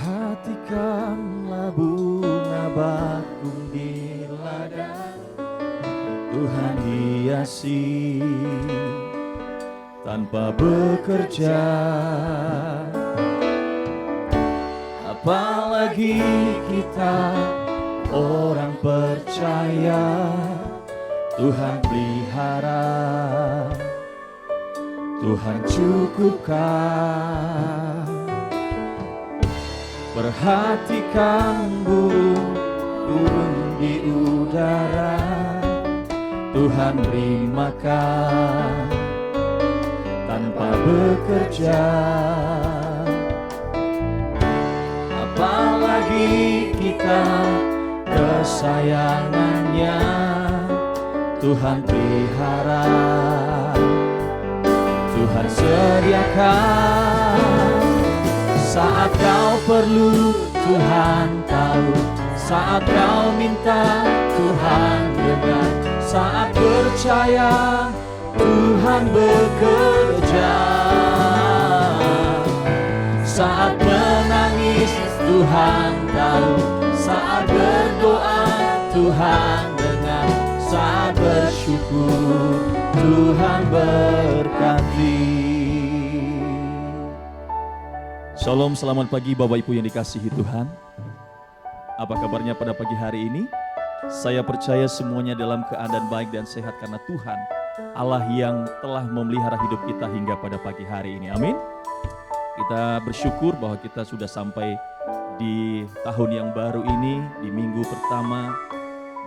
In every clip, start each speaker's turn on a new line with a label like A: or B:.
A: Perhatikanlah bunga bakung di ladang, Tuhan hiasi tanpa bekerja. Apalagi kita orang percaya, Tuhan pelihara, Tuhan cukupkan. Perhatikan burung di udara, Tuhan beri makan tanpa bekerja. Apalagi kita kesayangannya, Tuhan pelihara, Tuhan sediakan. Saat kau perlu, Tuhan tahu. Saat kau minta, Tuhan dengar. Saat percaya, Tuhan bekerja. Saat menangis, Tuhan tahu. Saat berdoa, Tuhan dengar. Saat bersyukur, Tuhan berkati. Shalom, selamat pagi Bapak Ibu yang dikasihi Tuhan. Apa kabarnya pada pagi hari ini? Saya percaya semuanya dalam keadaan baik dan sehat karena Tuhan Allah yang telah memelihara hidup kita hingga pada pagi hari ini. Amin. Kita bersyukur bahwa kita sudah sampai di tahun yang baru ini, di minggu pertama,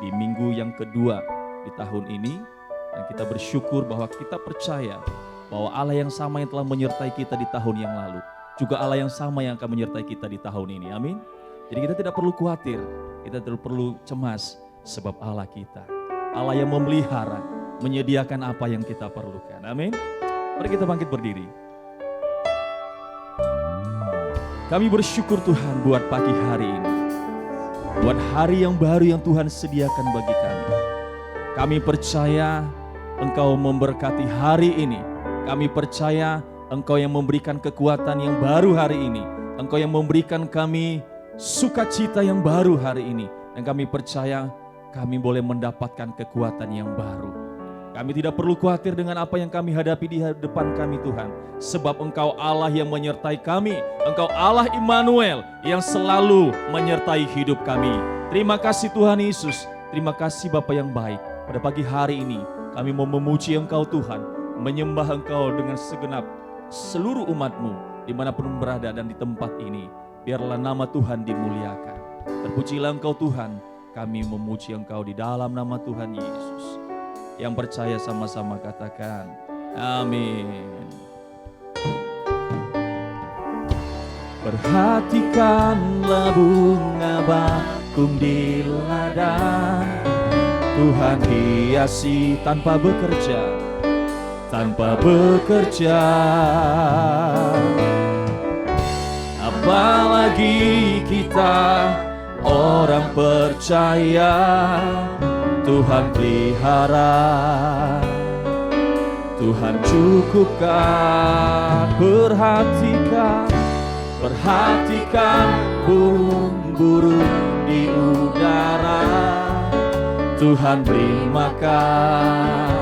A: di minggu yang kedua di tahun ini. Dan kita bersyukur bahwa kita percaya bahwa Allah yang sama yang telah menyertai kita di tahun yang lalu, juga Allah yang sama yang akan menyertai kita di tahun ini. Amin. Jadi kita tidak perlu khawatir, kita tidak perlu cemas, sebab Allah kita, Allah yang memelihara, menyediakan apa yang kita perlukan. Amin. Mari kita bangkit berdiri. Kami bersyukur Tuhan buat pagi hari ini, buat hari yang baru yang Tuhan sediakan bagi kami. Kami percaya Engkau memberkati hari ini. Kami percaya Engkau yang memberikan kekuatan yang baru hari ini. Engkau yang memberikan kami sukacita yang baru hari ini. Dan kami percaya kami boleh mendapatkan kekuatan yang baru. Kami tidak perlu khawatir dengan apa yang kami hadapi di depan kami Tuhan. Sebab Engkau Allah yang menyertai kami. Engkau Allah Immanuel yang selalu menyertai hidup kami. Terima kasih Tuhan Yesus. Terima kasih Bapa yang baik. Pada pagi hari ini kami mau memuji Engkau Tuhan. Menyembah Engkau dengan segenap seluruh umat-Mu dimanapun berada dan di tempat ini. Biarlah nama Tuhan dimuliakan. Terpujilah Engkau Tuhan. Kami memuji Engkau di dalam nama Tuhan Yesus. Yang percaya sama-sama katakan amin. Perhatikanlah bunga bakung di ladang, Tuhan hiasi tanpa bekerja, tanpa bekerja. Apalagi kita orang percaya, Tuhan pelihara, Tuhan cukupkan. Perhatikan burung-burung di udara, Tuhan beri makan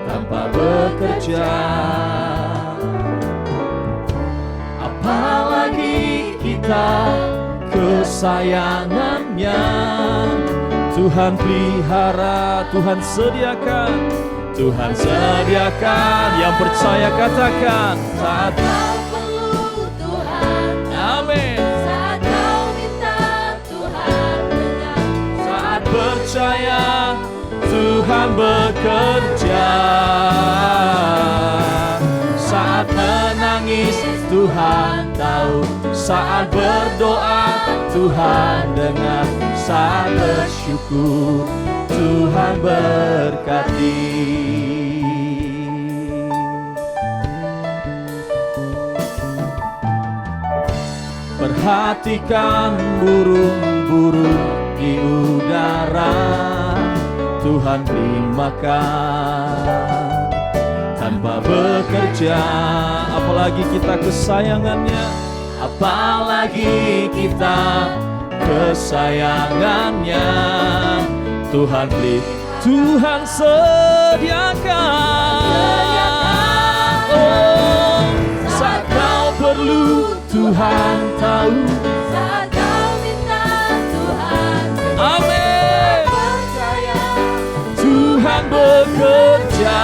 A: tanpa bekerja. Apalagi kita kesayangannya, Tuhan pelihara, Tuhan sediakan, Tuhan sediakan. Yang percaya katakan saat kau perlu Tuhan, amin. Saat kau minta Tuhan dengar. Saat percaya Tuhan bekerja. Saat menangis Tuhan tahu. Saat berdoa Tuhan dengar. Saat bersyukur Tuhan berkati. Perhatikan burung-burung di udara, Tuhan beri makan tanpa bekerja. Apalagi kita kesayangannya, apalagi kita kesayangannya. Tuhan beri, Tuhan sediakan. Oh, saat kau perlu Tuhan tahu,
B: saat kau minta Tuhan
A: amin.
B: percaya.
A: Tuhan bekerja.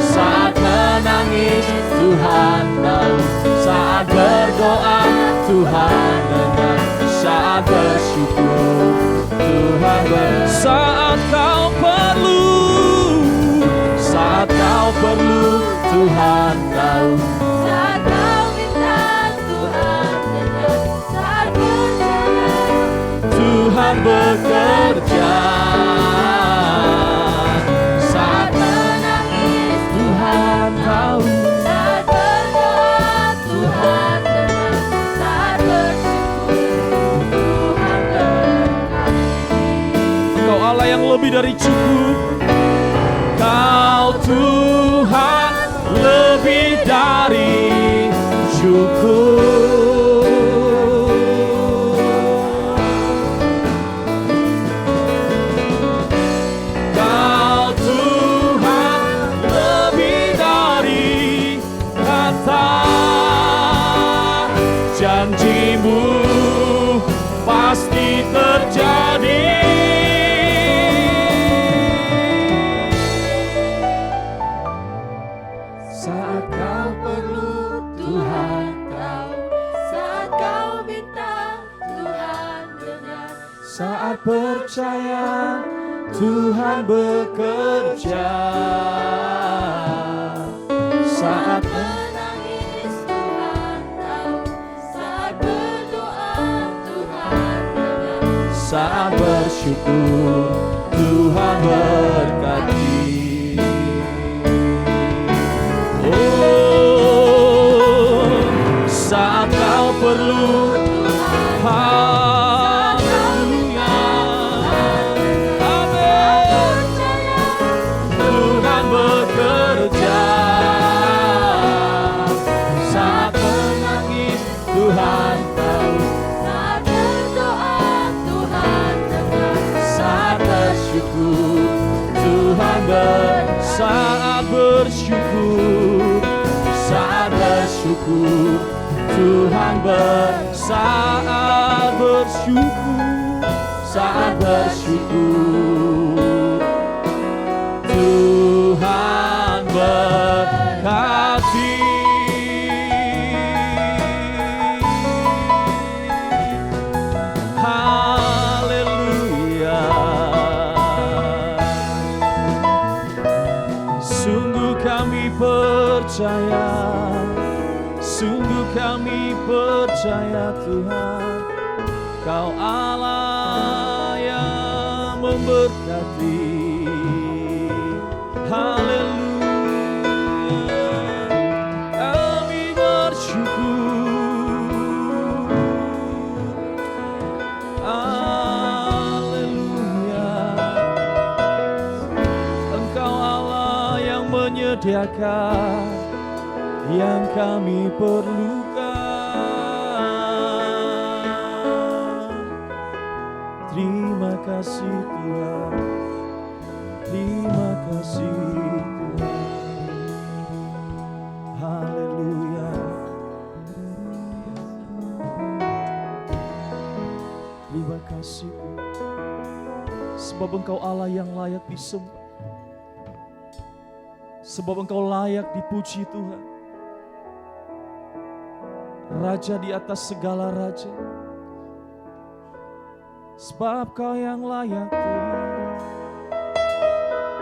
A: Saat menangis Tuhan tahu, saat berdoa Tuhan dengar, saat bersyukur Tuhan saat kau perlu, saat kau perlu Tuhan tahu,
B: Saat kau minta Tuhan dengar, saat percaya.
A: Tuhan bekerja. Saat
B: menangis
A: Tuhan tahu,
B: saat berdoa Tuhan dengar, saat bersyukur Tuhan berkati.
A: Engkau Allah yang lebih dari cukup. Kau Tuhan lebih dari cukup. Kau Tuhan lebih dari kata. Janjimu pasti terjadi. Saat kau perlu Tuhan tahu,
B: Saat kau minta Tuhan dengar,
A: saat percaya Tuhan bekerja. Saat
B: menangis Tuhan tahu, saat berdoa Tuhan dengar,
A: saat bersyukur Tuhan berkati. Oh, saat kau perlu, haleluya, amin. Tuhan bekerja. Saat menangis Tuhan tahu,
B: saat berdoa Tuhan dengar,
A: saat bersyukur Tuhan saat bersyukur, saat bersyukur Tuhan saat bersyukur, saat bersyukur Tuhan berkati. Haleluya. Sungguh kami percaya, sungguh kami percaya Tuhan, Kau Allah yang memberkati. Haleluya, kami bersyukur. Haleluya, Engkau Allah yang menyediakan yang kami perlukan. Terima kasih Tuhan, terima kasih Tuhan. Haleluya. Terima kasih Tuhan, sebab Engkau Allah yang layak disembah, sebab Engkau layak dipuji Tuhan, Raja di atas segala raja. Sebab Kau yang layak Tuhan,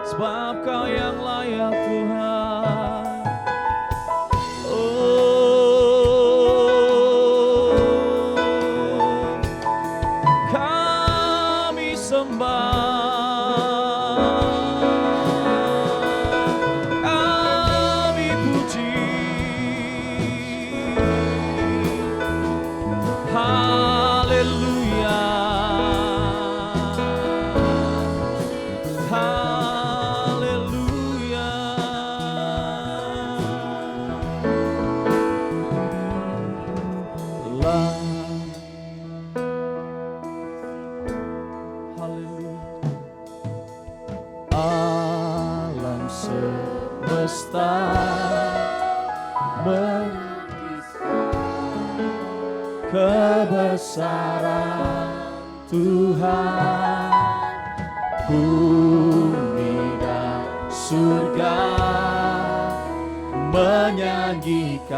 A: sebab Kau yang layak Tuhan. Oh, kami sembah, kami puji. Haleluya, haleluya. kebesaran Tuhan, bumi dan surga menyanyikan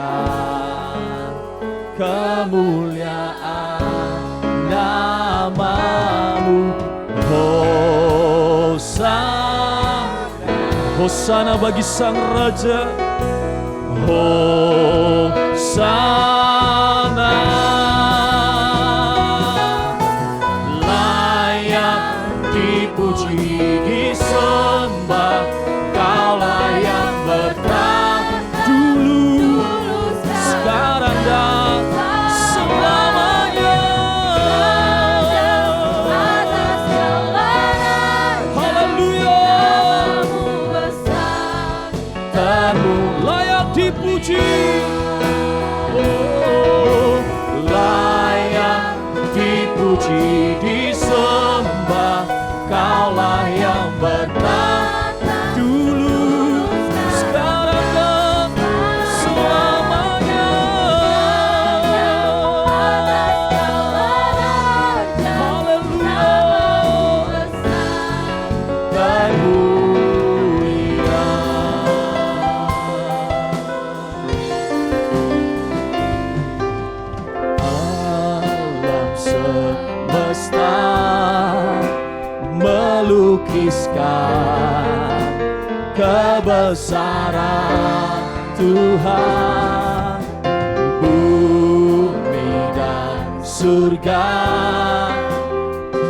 A: kemuliaan nama-Mu. Hosana bagi Sang Raja, Hosana. Layak dipuji, disembah, Kaulah yang bertahta dulu, sekarang dan selamanya.
B: Atas segala
A: Haleluya.
B: Namamu besar,
A: Layak dipuji, oh, layak dipuji, disembah, Kaulah yang bertahta dulu, sekarang dan selamanya.
B: atas segala raja,
A: Haleluya.
B: Namamu besar.
A: Termulia. Alam semesta melukiskan kebesaran Tuhan, bumi dan surga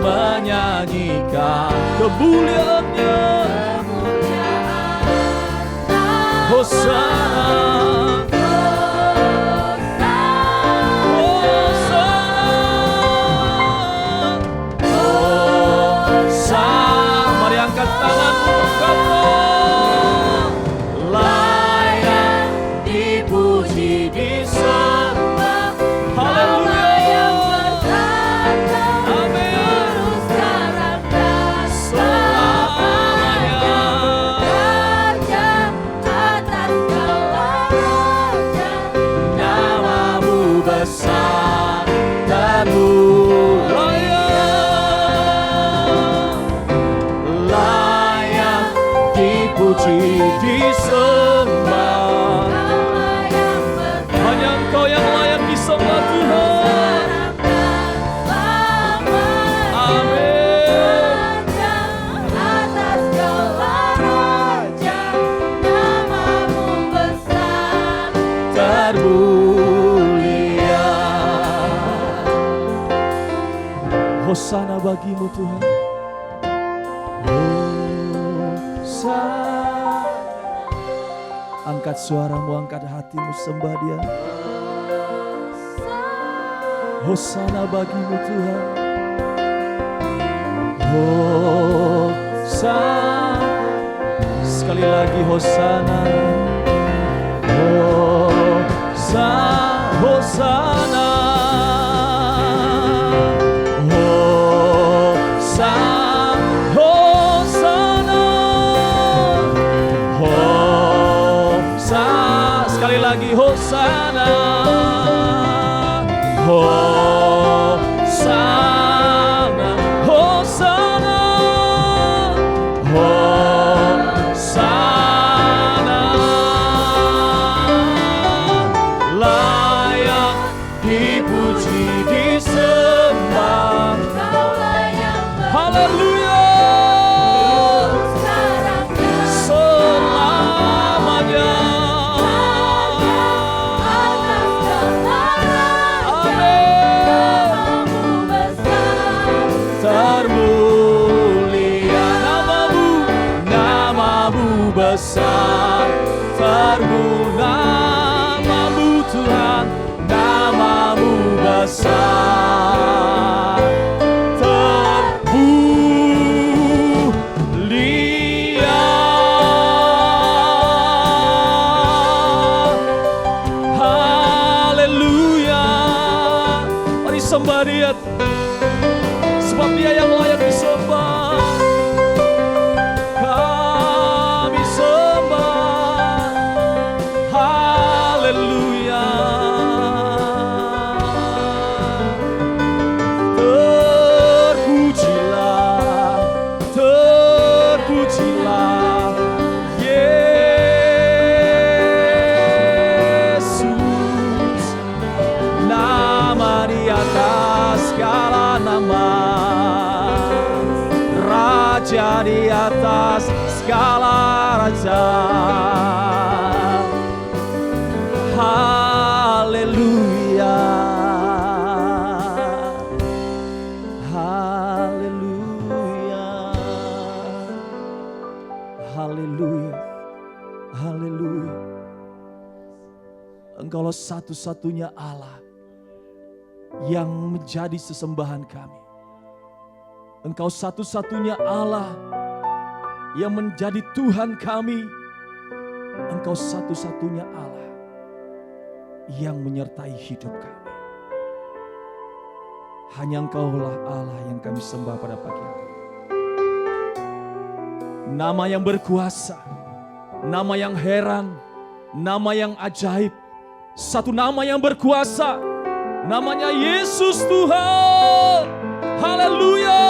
A: menyanyikan kemuliaan-Nya. Hosana, Hosana. Mari angkat tanganmu, kata layak dipuji, disembah. Haleluya. Amin. Selamanya. Namamu besar dan mulia, layak dipuji, disembah. Hanya Engkau yang layak disembah Tuhan. Amin.
B: Atas segala raja, Namamu besar,
A: Termulia. Hosana bagimu Tuhan. Hosana. Angkat suaramu, angkat hatimu, sembah Dia. Hosana bagimu Tuhan. Hosana. Sekali lagi Hosana. Hosana. Hosana. Hosana. Hosana. Sekali lagi Hosana. Hosana. Hosana. Hosana. Layak dipuji, disembah.
B: Kaulah yang
A: Haleluya.
B: sekarang dan
A: Selamanya.
B: atas segala raja,
A: Amin.
B: Namamu besar,
A: Termulia namamu, namamu besar. Namamu Tuhan, namamu besar. Termulia. Haleluya. Mari sembah Dia, sebab Dia yang layak disembah. Kami sembah. Haleluya. Engkaulah satu-satunya Allah yang menjadi sesembahan kami. Engkau satu-satunya Allah yang menjadi Tuhan kami. Engkau satu-satunya Allah yang menyertai hidup kami. Hanya Engkaulah Allah yang kami sembah pada pagi hari. Nama yang berkuasa, nama yang heran, nama yang ajaib. Satu nama yang berkuasa, namanya Yesus Tuhan. Haleluya.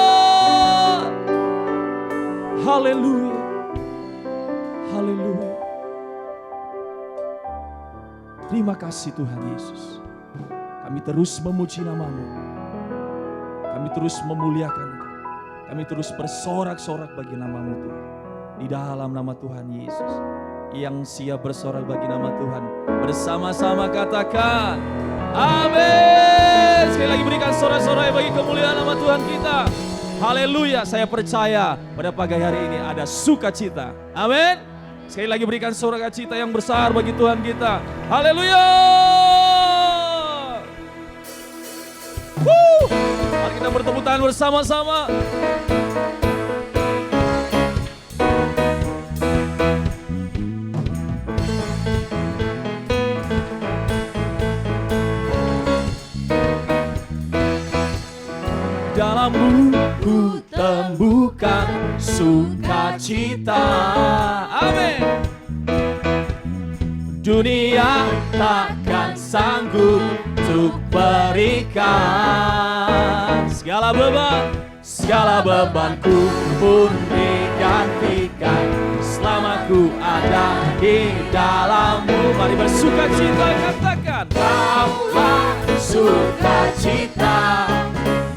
A: Haleluya. Haleluya. Terima kasih Tuhan Yesus. Kami terus memuji nama-Mu. Kami terus memuliakan Engkau. Kami terus bersorak-sorak bagi nama-Mu Tuhan. Di dalam nama Tuhan Yesus. Yang siap bersorak bagi nama Tuhan. Bersama-sama katakan amin. Sekali lagi berikan sorak-sorai bagi kemuliaan nama Tuhan kita. Haleluya. Saya percaya pada pagi hari ini ada sukacita. Amin. Sekali lagi berikan sukacita yang besar bagi Tuhan kita. Haleluya. Mari kita bertepuk tangan bersama-sama. Dalam-Mu ku temukan sukacita. Amin. Dunia takkan sanggup untuk berikan segala bebanku pun digantikan selama ku ada di dalam-Mu. Mari bersukacita, katakan Kaulah sukacita,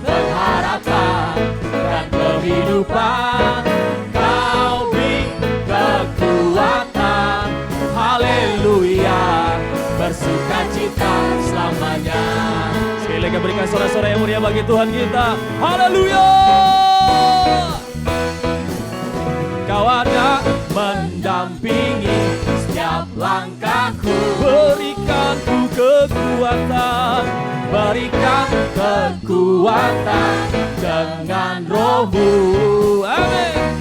A: pengharapan dan kehidupan. Kau beri kekuatan, haleluya, bersukacita selamanya. Sekali lagi berikan sorak-sorai yang mulia bagi Tuhan kita. Haleluya. Kau ada mendampingi setiap langkahku, berikan ku kekuatan, berikan kekuatan dengan Roh-Mu. Amin.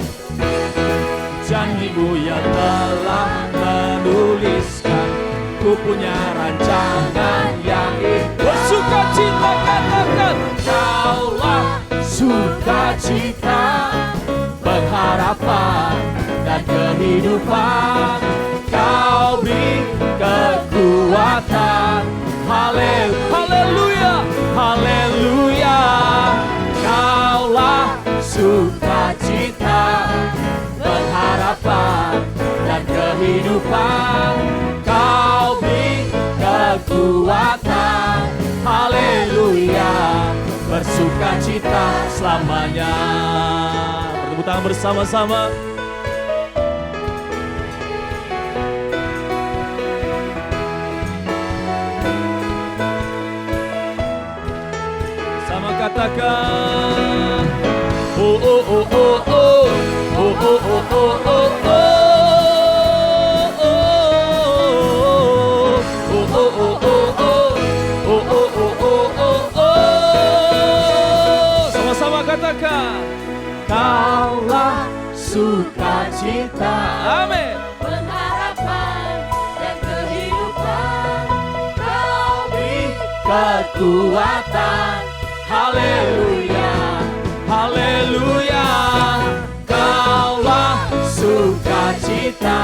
A: Janji-Mu yang telah menuliskan, ku punya rancangan yang bersukacita, katakan Kaulah sukacita, pengharapan dan kehidupan. Kau beri kekuatan, haleluya, haleluya. Kaulah sukacita, pengharapan dan kehidupan. Kau beri kekuatan, haleluya, bersukacita selamanya. Bertepuk tangan bersama-sama. Katakan oh oh oh oh oh oh oh oh oh oh sama-sama katakan Kaulah sukacita, amin,
B: pengharapan dan kehidupan. Kau beri
A: kekuatan, haleluya, haleluya. Kaulah sukacita,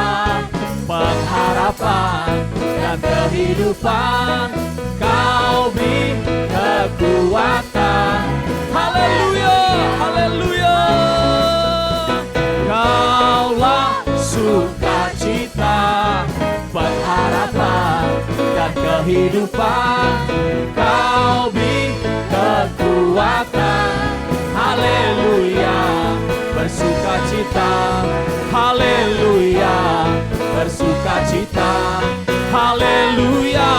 A: pengharapan dan kehidupan. Kau beri kekuatan, haleluya, haleluya. Kaulah sukacita, pengharapan dan kehidupan. Kau beri kekuatan, haleluya, bersukacita, haleluya, bersukacita, haleluya,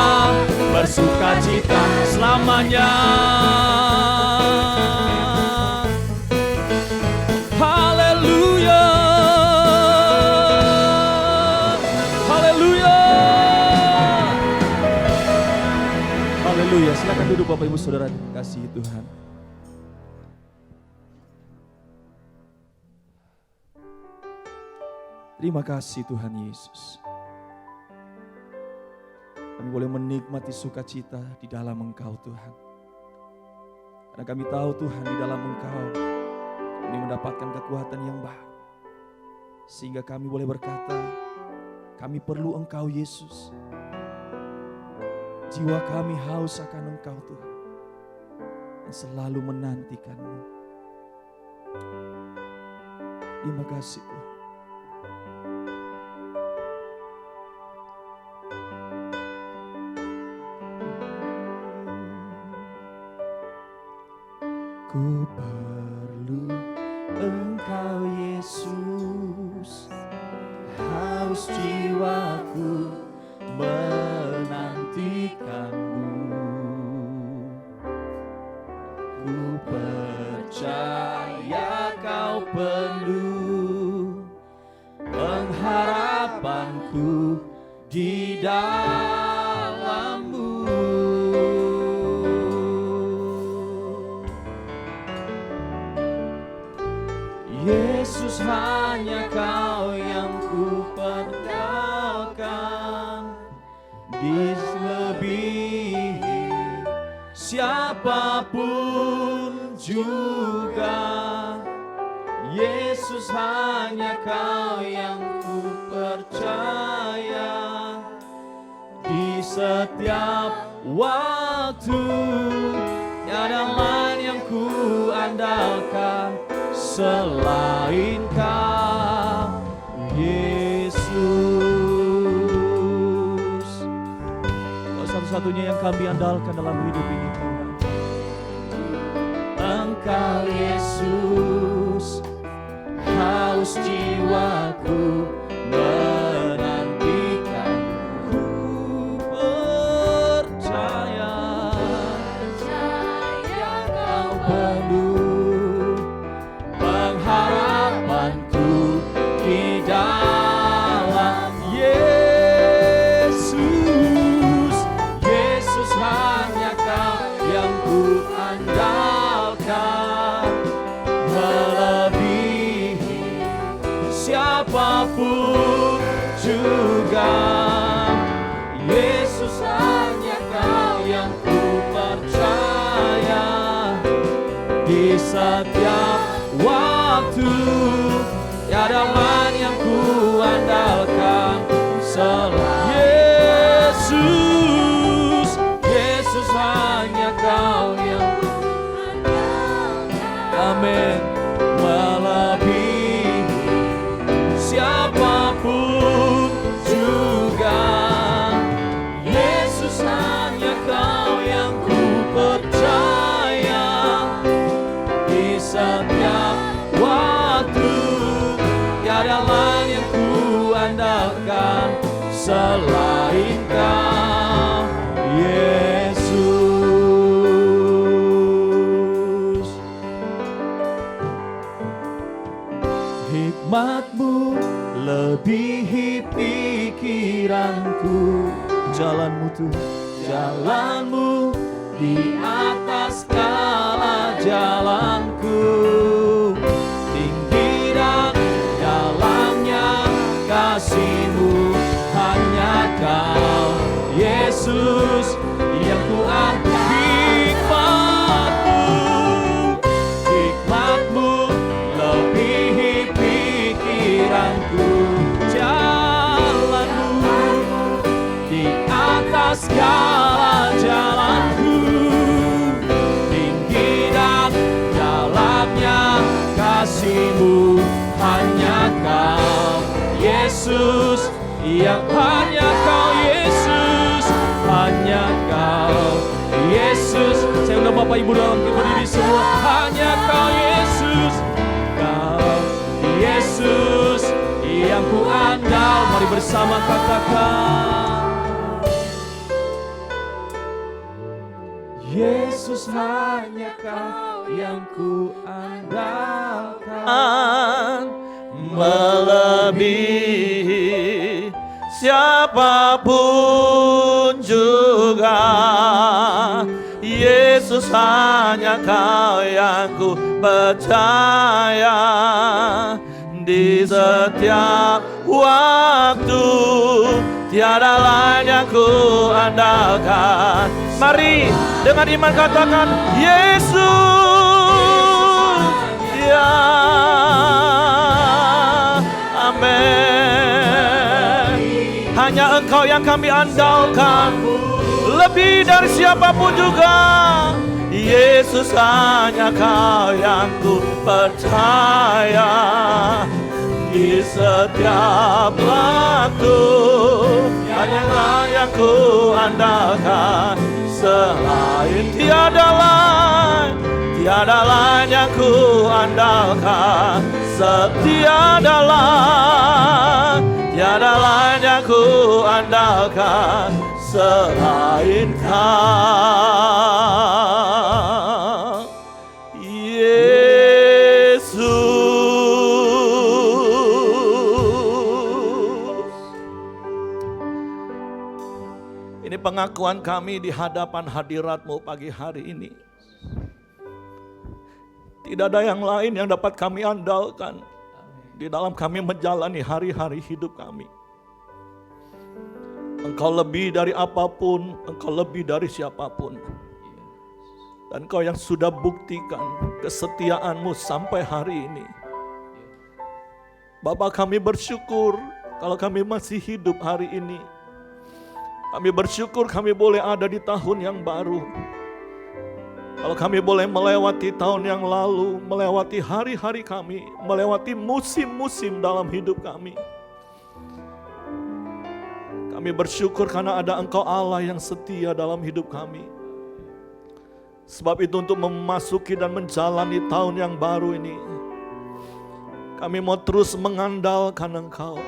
A: bersukacita selamanya. Haleluya, haleluya. Haleluya, silakan duduk Bapak Ibu Saudara kasih Tuhan. Terima kasih Tuhan Yesus. Kami boleh menikmati sukacita di dalam Engkau Tuhan. Karena kami tahu Tuhan di dalam Engkau kami mendapatkan kekuatan yang baru. Sehingga kami boleh berkata, kami perlu Engkau Yesus. Jiwa kami haus akan Engkau Tuhan. Dan selalu menantikan-Mu. Terima kasih Tuhan. Ku perlu Engkau Yesus, haus jiwaku menantikan-Mu. Ku percaya Kau penuh pengharapanku di dalam-Mu. Yesus, hanya Kau yang ku perkenalkan, diselebihi siapapun juga. Yesus, hanya Kau yang ku percaya, di setiap waktu tiada lain yang ku andalkan selain Kau, Yesus. Kau satu-satunya yang kami andalkan dalam hidup ini Tuhan. Engkau Yesus, haus jiwaku menantikan. Ku percaya Kau penuh pengharapanku di dalam Yesus. Yesus, hanya Kau yang ku andalkan, melebihi siapapun juga. Yesus, hanya Kau yang ku percaya, di setiap waktu tiada lain yang ku andalkan selain Yesus. Yesus, hanya Kau yang ku andalkan, amin, melebihi siapapun juga. Yesus, hanya Kau yang ku percaya, di setiap waktu tiada lain yang ku andalkan selain Kau, Yesus. Hikmat-Mu lebihi pikiranku, jalan-Mu Tuhan, jalan-Mu di atas segala jalanku. Tinggi dan dalamnya kasih-Mu, hanya Kau Yesus yang ku hikmat-Mu. Hikmat-Mu lebihi pikiranku, jalan-Mu di atas segala jalanku. Tinggi dan dalamnya kasih-Mu, hanya Kau Yesus, yang hanya Kau Yesus, hanya Kau Yesus. Saya undang Bapak Ibu dalam berdiri semua. Hanya Kau Yesus, Kau Yesus yang ku andal. Mari bersama katakan, Yesus, hanya Kau yang ku andalkan, melebihi siapapun juga.
C: Yesus hanya Kau yang ku percaya. Di setiap waktu tiada lain yang ku andalkan. Mari dengan iman katakan Yesus. Ya, amin. Hanya Engkau yang kami andalkan, lebih dari siapapun juga. Yesus hanya Kau yang ku percaya. Di setiap waktu hanya Kau yang ku andalkan. Selain tiada lain yang ku andalkan. Tiada lain yang ku andalkan selain Kau, Yesus. Ini pengakuan kami di hadapan hadirat-Mu pagi hari ini. Tidak ada yang lain yang dapat kami andalkan di dalam kami menjalani hari-hari hidup kami. Engkau lebih dari apapun, Engkau lebih dari siapapun. Dan Engkau yang sudah buktikan kesetiaan-Mu sampai hari ini. Bapa, kami bersyukur kalau kami masih hidup hari ini. Kami bersyukur kami boleh ada di tahun yang baru. Kalau kami boleh melewati tahun yang lalu, melewati hari-hari kami, melewati musim-musim dalam hidup kami. Kami bersyukur karena ada Engkau Allah yang setia dalam hidup kami. Sebab itu untuk memasuki dan menjalani tahun yang baru ini, kami mau terus mengandalkan Engkau.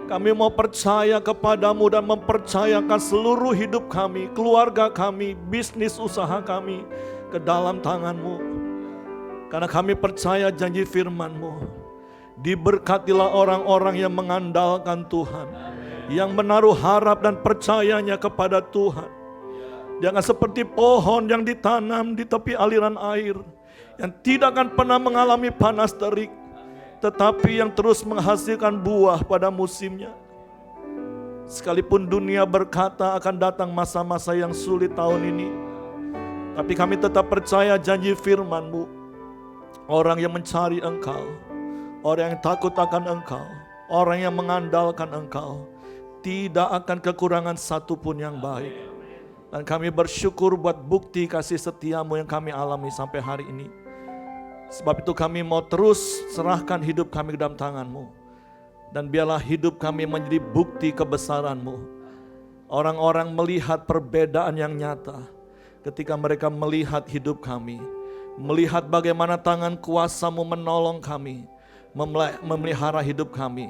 C: Kami mau percaya kepadamu dan mempercayakan seluruh hidup kami, keluarga kami, bisnis usaha kami ke dalam tangan-Mu. Karena kami percaya janji firman-Mu. Diberkatilah orang-orang yang mengandalkan Tuhan, yang menaruh harap dan percayanya kepada Tuhan. Jangan seperti pohon yang ditanam di tepi aliran air, yang tidak akan pernah mengalami panas terik, tetapi yang terus menghasilkan buah pada musimnya. Sekalipun dunia berkata akan datang masa-masa yang sulit tahun ini, tapi kami tetap percaya janji firman-Mu. Orang yang mencari Engkau, orang yang takut akan Engkau, orang yang mengandalkan Engkau, tidak akan kekurangan satupun yang baik. Dan kami bersyukur buat bukti kasih setia-Mu yang kami alami sampai hari ini. Sebab itu kami mau terus serahkan hidup kami ke dalam tangan-Mu. Dan biarlah hidup kami menjadi bukti kebesaran-Mu. Orang-orang melihat perbedaan yang nyata ketika mereka melihat hidup kami. Melihat bagaimana tangan kuasa-Mu menolong kami, memelihara hidup kami,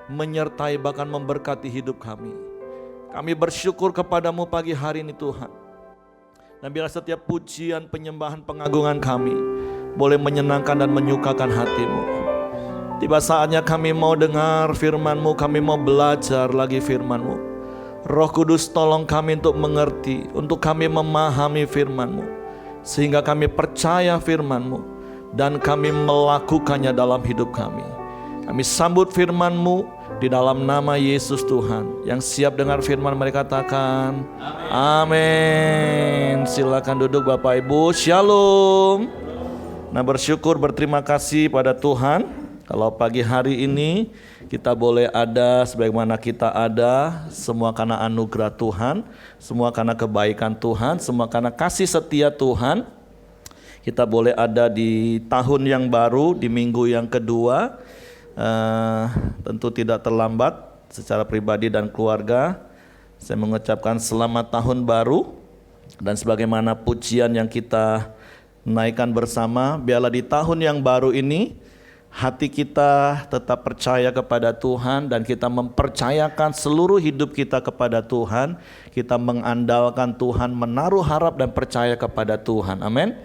C: menyertai bahkan memberkati hidup kami. Kami bersyukur kepadamu pagi hari ini Tuhan. Dan biarlah setiap pujian, penyembahan, pengagungan kami boleh menyenangkan dan menyukakan hati-Mu. Tiba saatnya kami mau dengar firman-Mu, kami mau belajar lagi firman-Mu. Roh Kudus tolong kami untuk mengerti, untuk kami memahami firman-Mu, sehingga kami percaya firman-Mu dan kami melakukannya dalam hidup kami. Kami sambut firman-Mu di dalam nama Yesus Tuhan. Yang siap dengar firman mereka katakan amin. Silakan duduk Bapak Ibu. Shalom. Nah, bersyukur berterima kasih pada Tuhan kalau pagi hari ini kita boleh ada sebagaimana kita ada, semua karena anugerah Tuhan, semua karena kebaikan Tuhan, semua karena kasih setia Tuhan. Kita boleh ada di tahun yang baru, di minggu yang kedua. Tentu tidak terlambat secara pribadi dan keluarga. Saya mengucapkan selamat tahun baru. Dan sebagaimana pujian yang kita naikkan bersama, biarlah di tahun yang baru ini hati kita tetap percaya kepada Tuhan dan kita mempercayakan seluruh hidup kita kepada Tuhan. Kita mengandalkan Tuhan, menaruh harap dan percaya kepada Tuhan. Amin.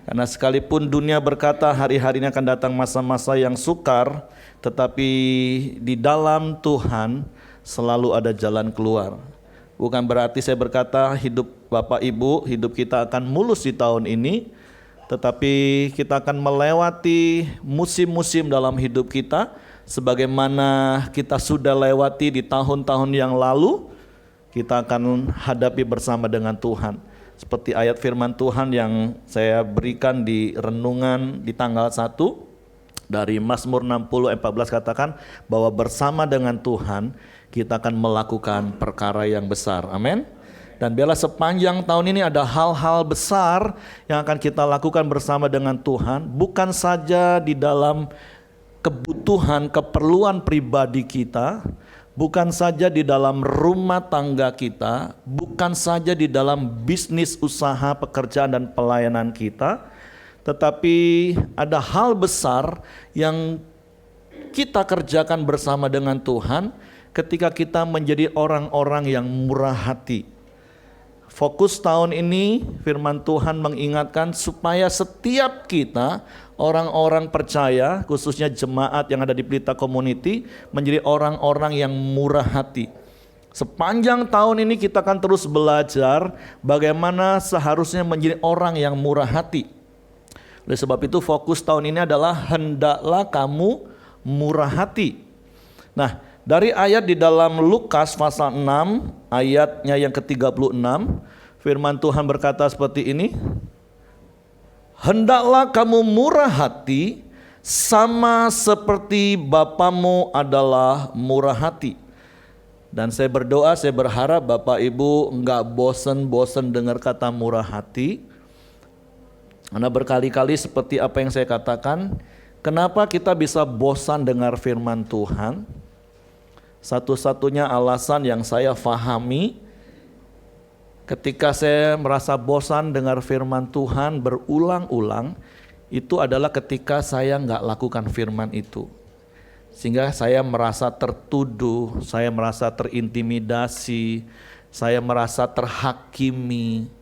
C: Karena sekalipun dunia berkata hari-hari ini akan datang masa-masa yang sukar, tetapi di dalam Tuhan selalu ada jalan keluar. Bukan berarti saya berkata hidup Bapak Ibu, hidup kita akan mulus di tahun ini, tetapi kita akan melewati musim-musim dalam hidup kita sebagaimana kita sudah lewati di tahun-tahun yang lalu. Kita akan hadapi bersama dengan Tuhan. Seperti ayat firman Tuhan yang saya berikan di renungan di tanggal 1 dari Mazmur 60:14 katakan bahwa bersama dengan Tuhan kita akan melakukan perkara yang besar. Amin. Dan biarlah sepanjang tahun ini ada hal-hal besar yang akan kita lakukan bersama dengan Tuhan, bukan saja di dalam kebutuhan, keperluan pribadi kita, bukan saja di dalam rumah tangga kita, bukan saja di dalam bisnis, usaha, pekerjaan dan pelayanan kita, tetapi ada hal besar yang kita kerjakan bersama dengan Tuhan ketika kita menjadi orang-orang yang murah hati. Fokus tahun ini firman Tuhan mengingatkan supaya setiap kita orang-orang percaya, khususnya jemaat yang ada di Pelita Community, menjadi orang-orang yang murah hati. Sepanjang tahun ini kita akan terus belajar bagaimana seharusnya menjadi orang yang murah hati. Oleh sebab itu fokus tahun ini adalah hendaklah kamu murah hati. Nah, dari ayat di dalam Lukas pasal 6 ayatnya yang ke-36, firman Tuhan berkata seperti ini. Hendaklah kamu murah hati sama seperti Bapamu adalah murah hati. Dan saya berdoa, saya berharap Bapak Ibu enggak bosan-bosan dengar kata murah hati. Karena berkali-kali seperti apa yang saya katakan, kenapa kita bisa bosan dengar firman Tuhan? Satu-satunya alasan yang saya fahami ketika saya merasa bosan dengar firman Tuhan berulang-ulang, itu adalah ketika saya nggak lakukan firman itu. Sehingga saya merasa tertuduh, saya merasa terintimidasi, saya merasa terhakimi.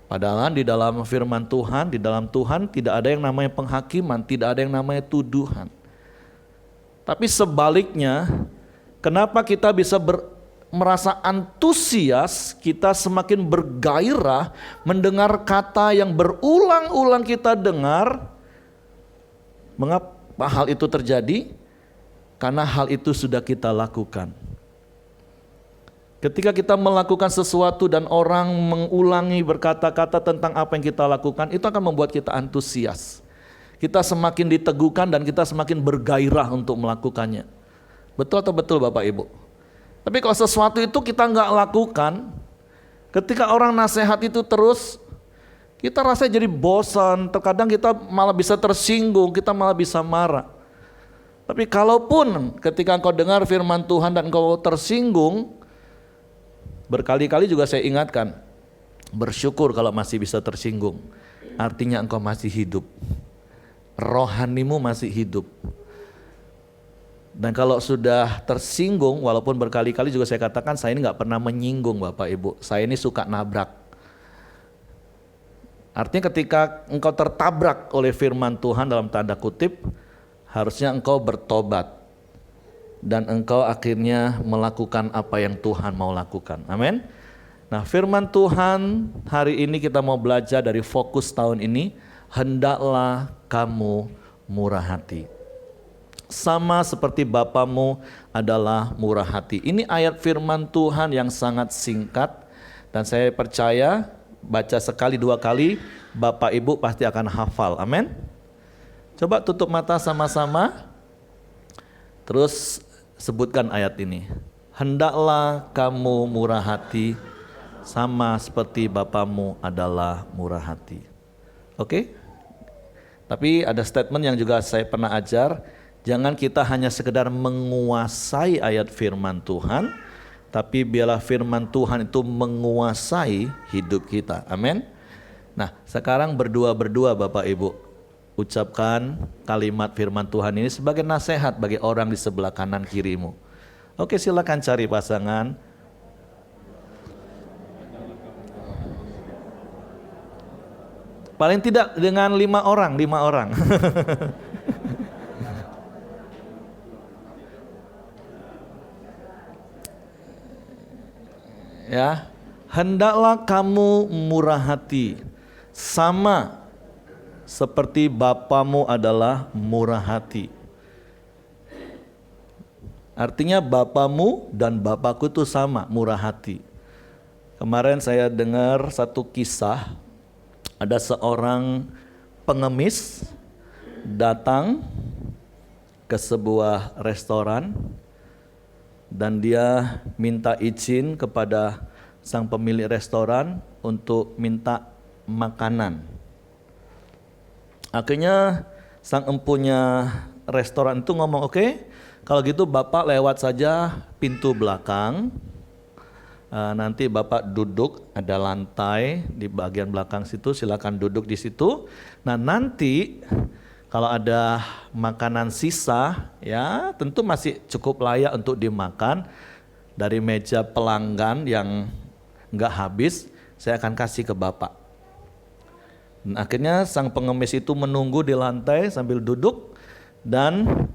C: Padahal di dalam firman Tuhan, di dalam Tuhan tidak ada yang namanya penghakiman, tidak ada yang namanya tuduhan. Tapi sebaliknya, kenapa kita bisa merasa antusias, kita semakin bergairah mendengar kata yang berulang-ulang kita dengar. Mengapa hal itu terjadi? Karena hal itu sudah kita lakukan. Ketika kita melakukan sesuatu dan orang mengulangi berkata-kata tentang apa yang kita lakukan, itu akan membuat kita antusias. Kita semakin diteguhkan dan kita semakin bergairah untuk melakukannya. Betul atau betul Bapak Ibu? Tapi kalau sesuatu itu kita nggak lakukan, ketika orang nasihat itu terus, kita rasa jadi bosan, terkadang kita malah bisa tersinggung, kita malah bisa marah. Tapi kalaupun ketika engkau dengar firman Tuhan dan engkau tersinggung, berkali-kali juga saya ingatkan, bersyukur kalau masih bisa tersinggung, artinya engkau masih hidup. Rohanimu masih hidup. Dan kalau sudah tersinggung, walaupun berkali-kali juga saya katakan, saya ini gak pernah menyinggung Bapak Ibu, saya ini suka nabrak. Artinya ketika engkau tertabrak oleh firman Tuhan dalam tanda kutip, harusnya engkau bertobat dan engkau akhirnya melakukan apa yang Tuhan mau lakukan. Amin. Nah, firman Tuhan hari ini kita mau belajar dari fokus tahun ini, hendaklah kamu murah hati. Sama seperti Bapamu adalah murah hati. Ini ayat firman Tuhan yang sangat singkat dan saya percaya baca sekali dua kali Bapak Ibu pasti akan hafal. Amin. Coba tutup mata sama-sama. Terus sebutkan ayat ini. Hendaklah kamu murah hati sama seperti Bapamu adalah murah hati. Oke? Tapi ada statement yang juga saya pernah ajar, jangan kita hanya sekedar menguasai ayat firman Tuhan, tapi biarlah firman Tuhan itu menguasai hidup kita. Amin. Nah, sekarang berdua Bapak Ibu, ucapkan kalimat firman Tuhan ini sebagai nasihat bagi orang di sebelah kanan kirimu. Oke, silakan cari pasangan. Paling tidak dengan 5 orang. Ya, hendaklah kamu murah hati, sama seperti Bapamu adalah murah hati. Artinya Bapamu dan Bapakku itu sama, murah hati. Kemarin saya dengar satu kisah, ada seorang pengemis datang ke sebuah restoran dan dia minta izin kepada sang pemilik restoran untuk minta makanan. Akhirnya sang empunya restoran itu ngomong, "Oke, kalau gitu Bapak lewat saja pintu belakang. Nanti Bapak duduk, ada lantai di bagian belakang situ, silakan duduk di situ. Nah, nanti kalau ada makanan sisa, ya tentu masih cukup layak untuk dimakan dari meja pelanggan yang nggak habis, saya akan kasih ke Bapak." Dan akhirnya sang pengemis itu menunggu di lantai sambil duduk, dan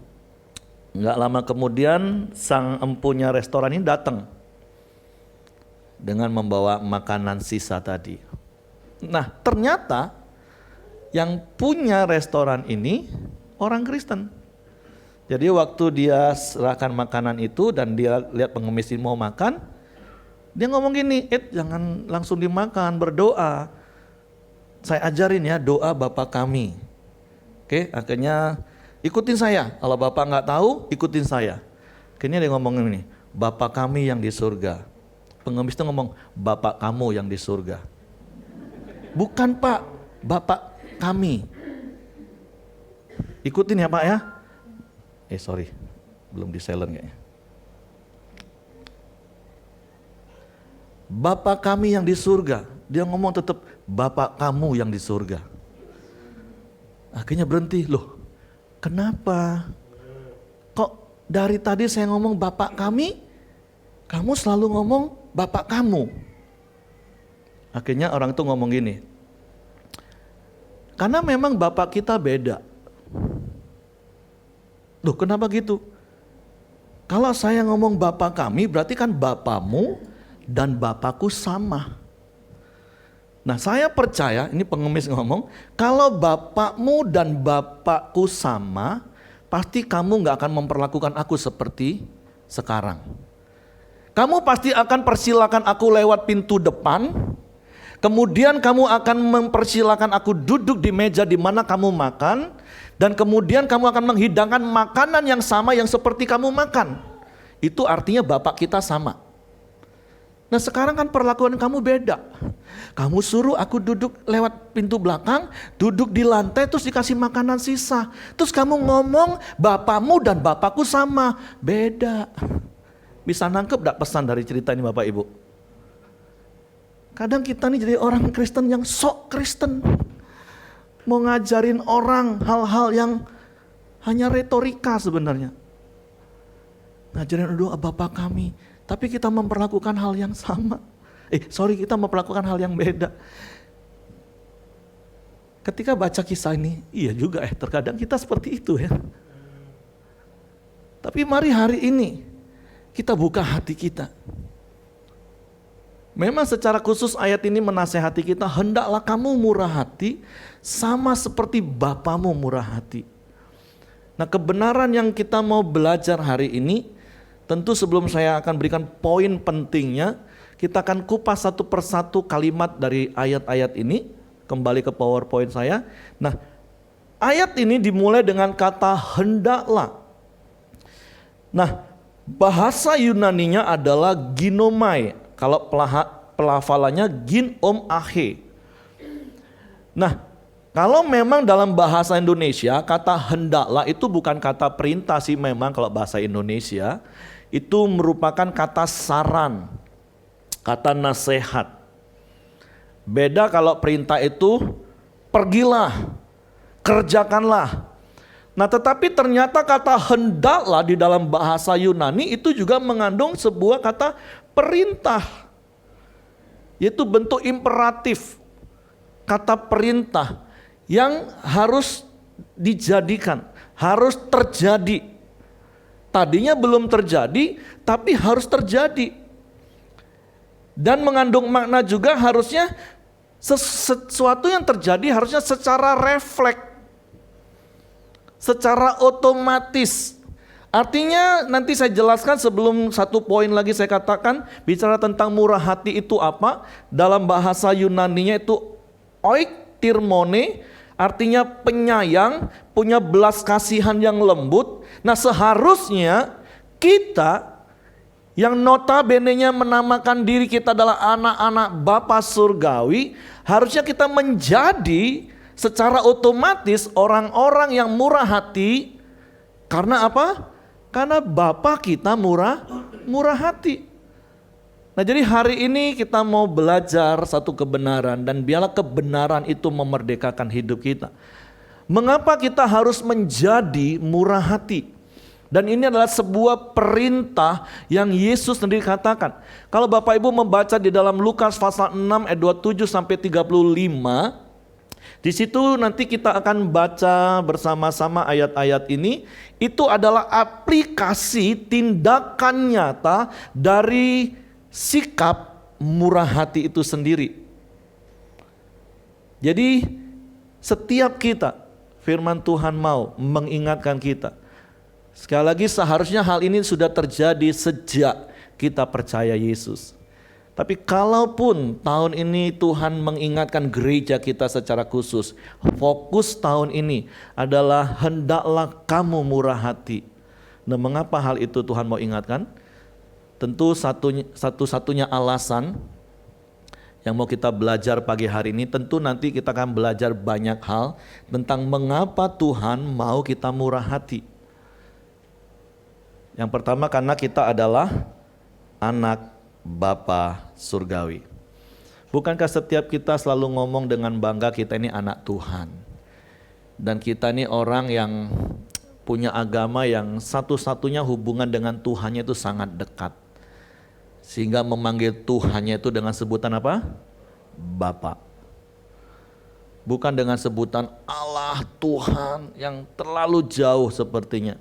C: nggak lama kemudian sang empunya restoran ini datang dengan membawa makanan sisa tadi. Nah, ternyata yang punya restoran ini orang Kristen. Jadi waktu dia serahkan makanan itu dan dia lihat pengemis ini mau makan, dia ngomong gini, jangan langsung dimakan, berdoa. Saya ajarin ya doa Bapa kami. Oke, akhirnya ikutin saya. Kalau Bapak nggak tahu, ikutin saya. Akhirnya dia ngomong ini, Bapa kami yang di surga. Pengemis itu ngomong, Bapak kamu yang di surga. Bukan Pak, Bapak kami. Ikutin ya Pak ya. Sorry, belum di silent kayaknya. Bapak kami yang di surga. Dia ngomong tetap, Bapak kamu yang di surga. Akhirnya berhenti, loh kenapa? Kok dari tadi saya ngomong Bapak kami, kamu selalu ngomong Bapak kamu. Akhirnya orang itu ngomong gini, karena memang Bapak kita beda. Loh kenapa gitu? Kalau saya ngomong Bapak kami, berarti kan Bapamu dan Bapakku sama. Nah, saya percaya, ini pengemis ngomong, kalau Bapakmu dan Bapakku sama, pasti kamu gak akan memperlakukan aku seperti sekarang. Kamu pasti akan persilakan aku lewat pintu depan, kemudian kamu akan mempersilakan aku duduk di meja di mana kamu makan, dan kemudian kamu akan menghidangkan makanan yang sama yang seperti kamu makan. Itu artinya Bapak kita sama. Nah sekarang kan perlakuan kamu beda. Kamu suruh aku duduk lewat pintu belakang, duduk di lantai terus dikasih makanan sisa. Terus kamu ngomong Bapakmu dan Bapakku sama, beda. Bisa nangkep gak pesan dari cerita ini Bapak Ibu? Kadang kita nih jadi orang Kristen yang sok Kristen. Mau ngajarin orang hal-hal yang hanya retorika sebenarnya. Ngajarin doa Bapa kami, tapi kita memperlakukan hal yang sama. Kita memperlakukan hal yang beda. Ketika baca kisah ini, iya juga terkadang kita seperti itu ya. Tapi mari hari ini kita buka hati kita. Memang secara khusus ayat ini menasehati kita, hendaklah kamu murah hati sama seperti Bapamu murah hati. Nah kebenaran yang kita mau belajar hari ini, tentu sebelum saya akan berikan poin pentingnya, kita akan kupas satu persatu kalimat dari ayat-ayat ini. Kembali ke PowerPoint saya. Nah, ayat ini dimulai dengan kata hendaklah. Nah, bahasa Yunaninya adalah ginomai. Kalau pelafalannya ginom ahe. Nah, kalau memang dalam bahasa Indonesia kata hendaklah itu bukan kata perintah sih memang kalau bahasa Indonesia. Itu merupakan kata saran, kata nasihat. Beda kalau perintah itu pergilah, kerjakanlah. Nah tetapi ternyata kata hendaklah di dalam bahasa Yunani itu juga mengandung sebuah kata perintah. Yaitu bentuk imperatif, kata perintah yang harus dijadikan, harus terjadi. Tadinya belum terjadi, tapi harus terjadi. Dan mengandung makna juga harusnya sesuatu yang terjadi harusnya secara refleks, secara otomatis. Artinya nanti saya jelaskan sebelum satu poin lagi saya katakan, bicara tentang murah hati itu apa. Dalam bahasa Yunaninya itu oiktirmone, artinya penyayang, punya belas kasihan yang lembut. Nah seharusnya kita yang notabene-nya menamakan diri kita adalah anak-anak Bapa Surgawi, harusnya kita menjadi secara otomatis orang-orang yang murah hati. Karena apa? Karena Bapa kita murah hati. Nah jadi hari ini kita mau belajar satu kebenaran, dan biarlah kebenaran itu memerdekakan hidup kita. Mengapa kita harus menjadi murah hati? Dan ini adalah sebuah perintah yang Yesus sendiri katakan. Kalau Bapak Ibu membaca di dalam Lukas pasal 6 ayat 27 sampai 35, di situ nanti kita akan baca bersama-sama ayat-ayat ini. Itu adalah aplikasi tindakan nyata dari sikap murah hati itu sendiri. Jadi setiap kita, firman Tuhan mau mengingatkan kita. Sekali lagi seharusnya hal ini sudah terjadi sejak kita percaya Yesus. Tapi kalaupun tahun ini Tuhan mengingatkan gereja kita secara khusus, fokus tahun ini adalah hendaklah kamu murah hati. Nah mengapa hal itu Tuhan mau ingatkan? Tentu satu-satunya alasan yang mau kita belajar pagi hari ini, tentu nanti kita akan belajar banyak hal tentang mengapa Tuhan mau kita murah hati. Yang pertama karena kita adalah anak Bapa Surgawi. Bukankah setiap kita selalu ngomong dengan bangga kita ini anak Tuhan. Dan kita ini orang yang punya agama yang satu-satunya hubungan dengan Tuhannya itu sangat dekat. Sehingga memanggil Tuhannya itu dengan sebutan apa? Bapa. Bukan dengan sebutan Allah Tuhan yang terlalu jauh sepertinya.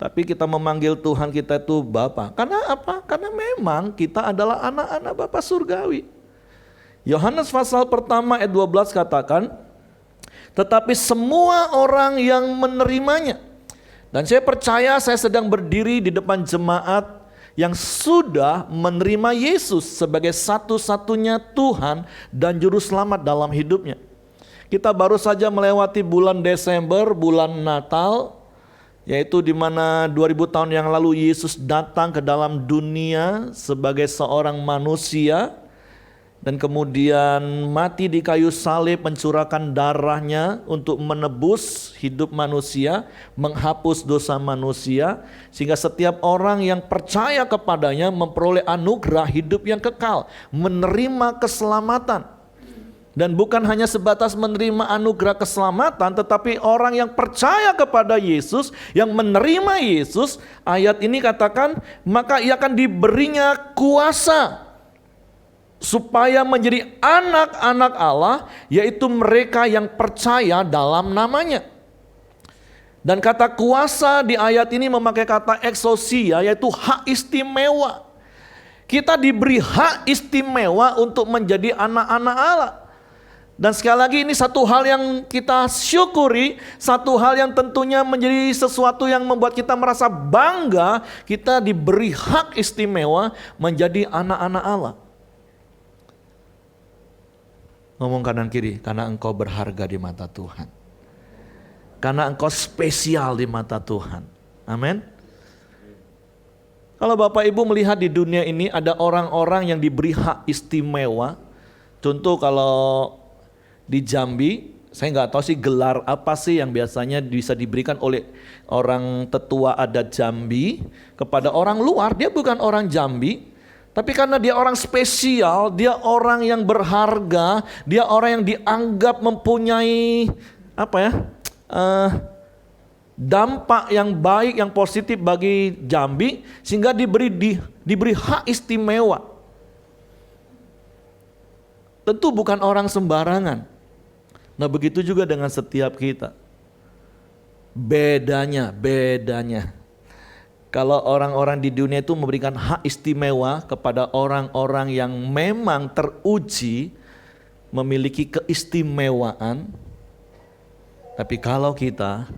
C: Tapi kita memanggil Tuhan kita itu Bapa. Karena apa? Karena memang kita adalah anak-anak Bapa Surgawi. Yohanes pasal pertama ayat 12 katakan, tetapi semua orang yang menerimanya. Dan saya percaya saya sedang berdiri di depan jemaat yang sudah menerima Yesus sebagai satu-satunya Tuhan dan Juru Selamat dalam hidupnya. Kita baru saja melewati bulan Desember, bulan Natal, yaitu di mana 2000 tahun yang lalu Yesus datang ke dalam dunia sebagai seorang manusia dan kemudian mati di kayu salib, mencurahkan darahnya untuk menebus hidup manusia, menghapus dosa manusia, sehingga setiap orang yang percaya kepadanya memperoleh anugerah hidup yang kekal, menerima keselamatan. Dan bukan hanya sebatas menerima anugerah keselamatan, tetapi orang yang percaya kepada Yesus, yang menerima Yesus, ayat ini katakan, maka ia akan diberinya kuasa supaya menjadi anak-anak Allah, yaitu mereka yang percaya dalam namanya. Dan kata kuasa di ayat ini memakai kata exousia, yaitu hak istimewa. Kita diberi hak istimewa untuk menjadi anak-anak Allah. Dan sekali lagi ini satu hal yang kita syukuri, satu hal yang tentunya menjadi sesuatu yang membuat kita merasa bangga, kita diberi hak istimewa menjadi anak-anak Allah. Ngomong kanan kiri, karena engkau berharga di mata Tuhan. Karena engkau spesial di mata Tuhan. Amin. Kalau Bapak Ibu melihat di dunia ini ada orang-orang yang diberi hak istimewa. Contoh kalau di Jambi, saya nggak tahu sih gelar apa sih yang biasanya bisa diberikan oleh orang tetua adat Jambi kepada orang luar. Dia bukan orang Jambi, tapi karena dia orang spesial, dia orang yang berharga, dia orang yang dianggap mempunyai dampak yang baik, yang positif bagi Jambi, sehingga diberi hak istimewa. Tentu bukan orang sembarangan. Nah begitu juga dengan setiap kita. Bedanya. Kalau orang-orang di dunia itu memberikan hak istimewa kepada orang-orang yang memang teruji memiliki keistimewaan. Tapi kalau kita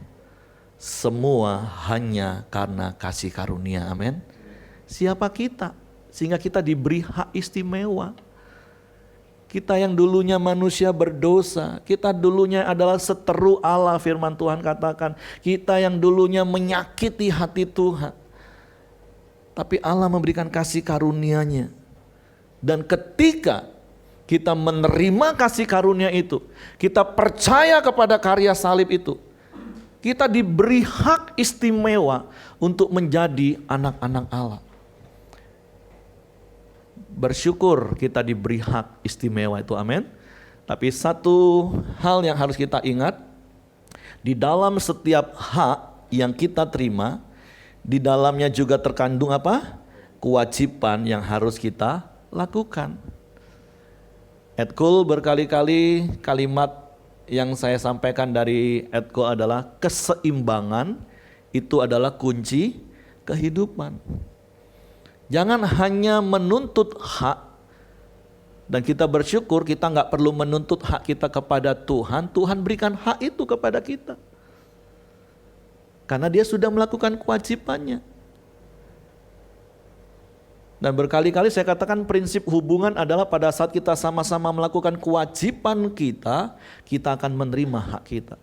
C: semua hanya karena kasih karunia, amin. Siapa kita? Sehingga kita diberi hak istimewa. Kita yang dulunya manusia berdosa, kita dulunya adalah seteru Allah, firman Tuhan katakan. Kita yang dulunya menyakiti hati Tuhan. Tapi Allah memberikan kasih karunia-Nya. Dan ketika kita menerima kasih karunia itu, kita percaya kepada karya salib itu, kita diberi hak istimewa untuk menjadi anak-anak Allah. Bersyukur kita diberi hak istimewa itu, amin. Tapi satu hal yang harus kita ingat, di dalam setiap hak yang kita terima, di dalamnya juga terkandung apa? Kewajiban yang harus kita lakukan. Edkul berkali-kali kalimat yang saya sampaikan dari Edkul adalah keseimbangan itu adalah kunci kehidupan. Jangan hanya menuntut hak, dan kita bersyukur kita nggak perlu menuntut hak kita kepada Tuhan. Tuhan berikan hak itu kepada kita. Karena Dia sudah melakukan kewajibannya. Dan berkali-kali saya katakan prinsip hubungan adalah pada saat kita sama-sama melakukan kewajiban kita, kita akan menerima hak kita.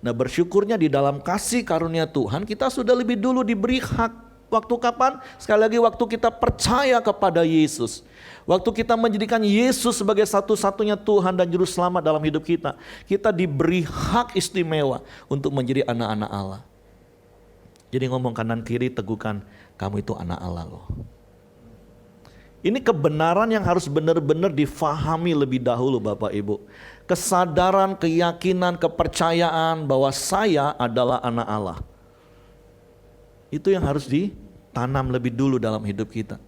C: Nah, bersyukurnya di dalam kasih karunia Tuhan kita sudah lebih dulu diberi hak. Waktu kapan? Sekali lagi waktu kita percaya kepada Yesus. Waktu kita menjadikan Yesus sebagai satu-satunya Tuhan dan Juru Selamat dalam hidup kita. Kita diberi hak istimewa untuk menjadi anak-anak Allah. Jadi ngomong kanan kiri, teguhkan, kamu itu anak Allah loh. Ini kebenaran yang harus benar-benar difahami lebih dahulu Bapak Ibu. Kesadaran, keyakinan, kepercayaan bahwa saya adalah anak Allah. Itu yang harus ditanam lebih dulu dalam hidup kita.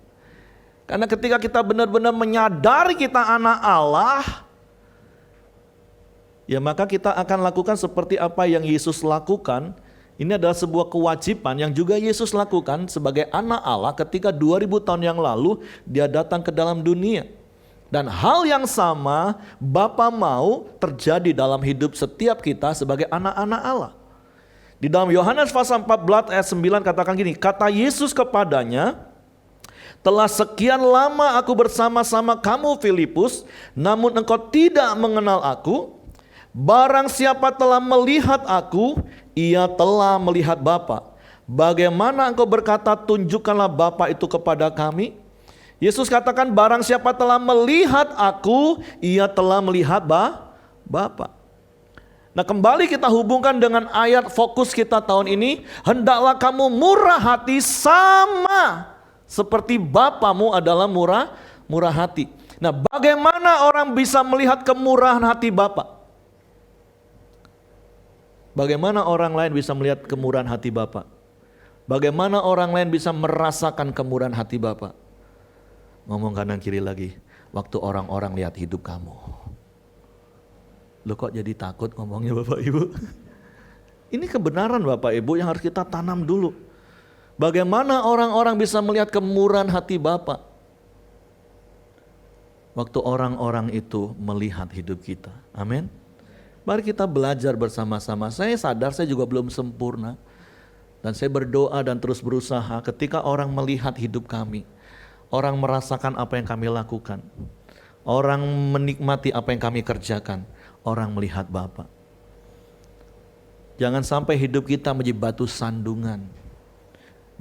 C: Karena ketika kita benar-benar menyadari kita anak Allah, ya maka kita akan lakukan seperti apa yang Yesus lakukan. Ini adalah sebuah kewajiban yang juga Yesus lakukan sebagai anak Allah ketika 2000 tahun yang lalu Dia datang ke dalam dunia. Dan hal yang sama Bapa mau terjadi dalam hidup setiap kita sebagai anak-anak Allah. Di dalam Yohanes pasal 14 ayat 9 katakan gini, kata Yesus kepadanya, telah sekian lama aku bersama-sama kamu Filipus, namun engkau tidak mengenal aku. Barang siapa telah melihat aku, ia telah melihat Bapa. Bagaimana engkau berkata, tunjukkanlah Bapa itu kepada kami? Yesus katakan, barang siapa telah melihat aku, ia telah melihat Bapa. Nah, kembali kita hubungkan dengan ayat fokus kita tahun ini, hendaklah kamu murah hati sama seperti Bapamu adalah murah hati. Nah, bagaimana orang bisa melihat kemurahan hati Bapa? Bagaimana orang lain bisa melihat kemurahan hati Bapa? Bagaimana orang lain bisa merasakan kemurahan hati Bapa? Ngomong kanan kiri lagi, waktu orang-orang lihat hidup kamu. Loh kok jadi takut ngomongnya Bapak Ibu? Ini kebenaran Bapak Ibu yang harus kita tanam dulu. Bagaimana orang-orang bisa melihat kemurahan hati Bapa? Waktu orang-orang itu melihat hidup kita. Amin. Mari kita belajar bersama-sama. Saya sadar saya juga belum sempurna. Dan saya berdoa dan terus berusaha ketika orang melihat hidup kami. Orang merasakan apa yang kami lakukan. Orang menikmati apa yang kami kerjakan. Orang melihat Bapa. Jangan sampai hidup kita menjadi batu sandungan.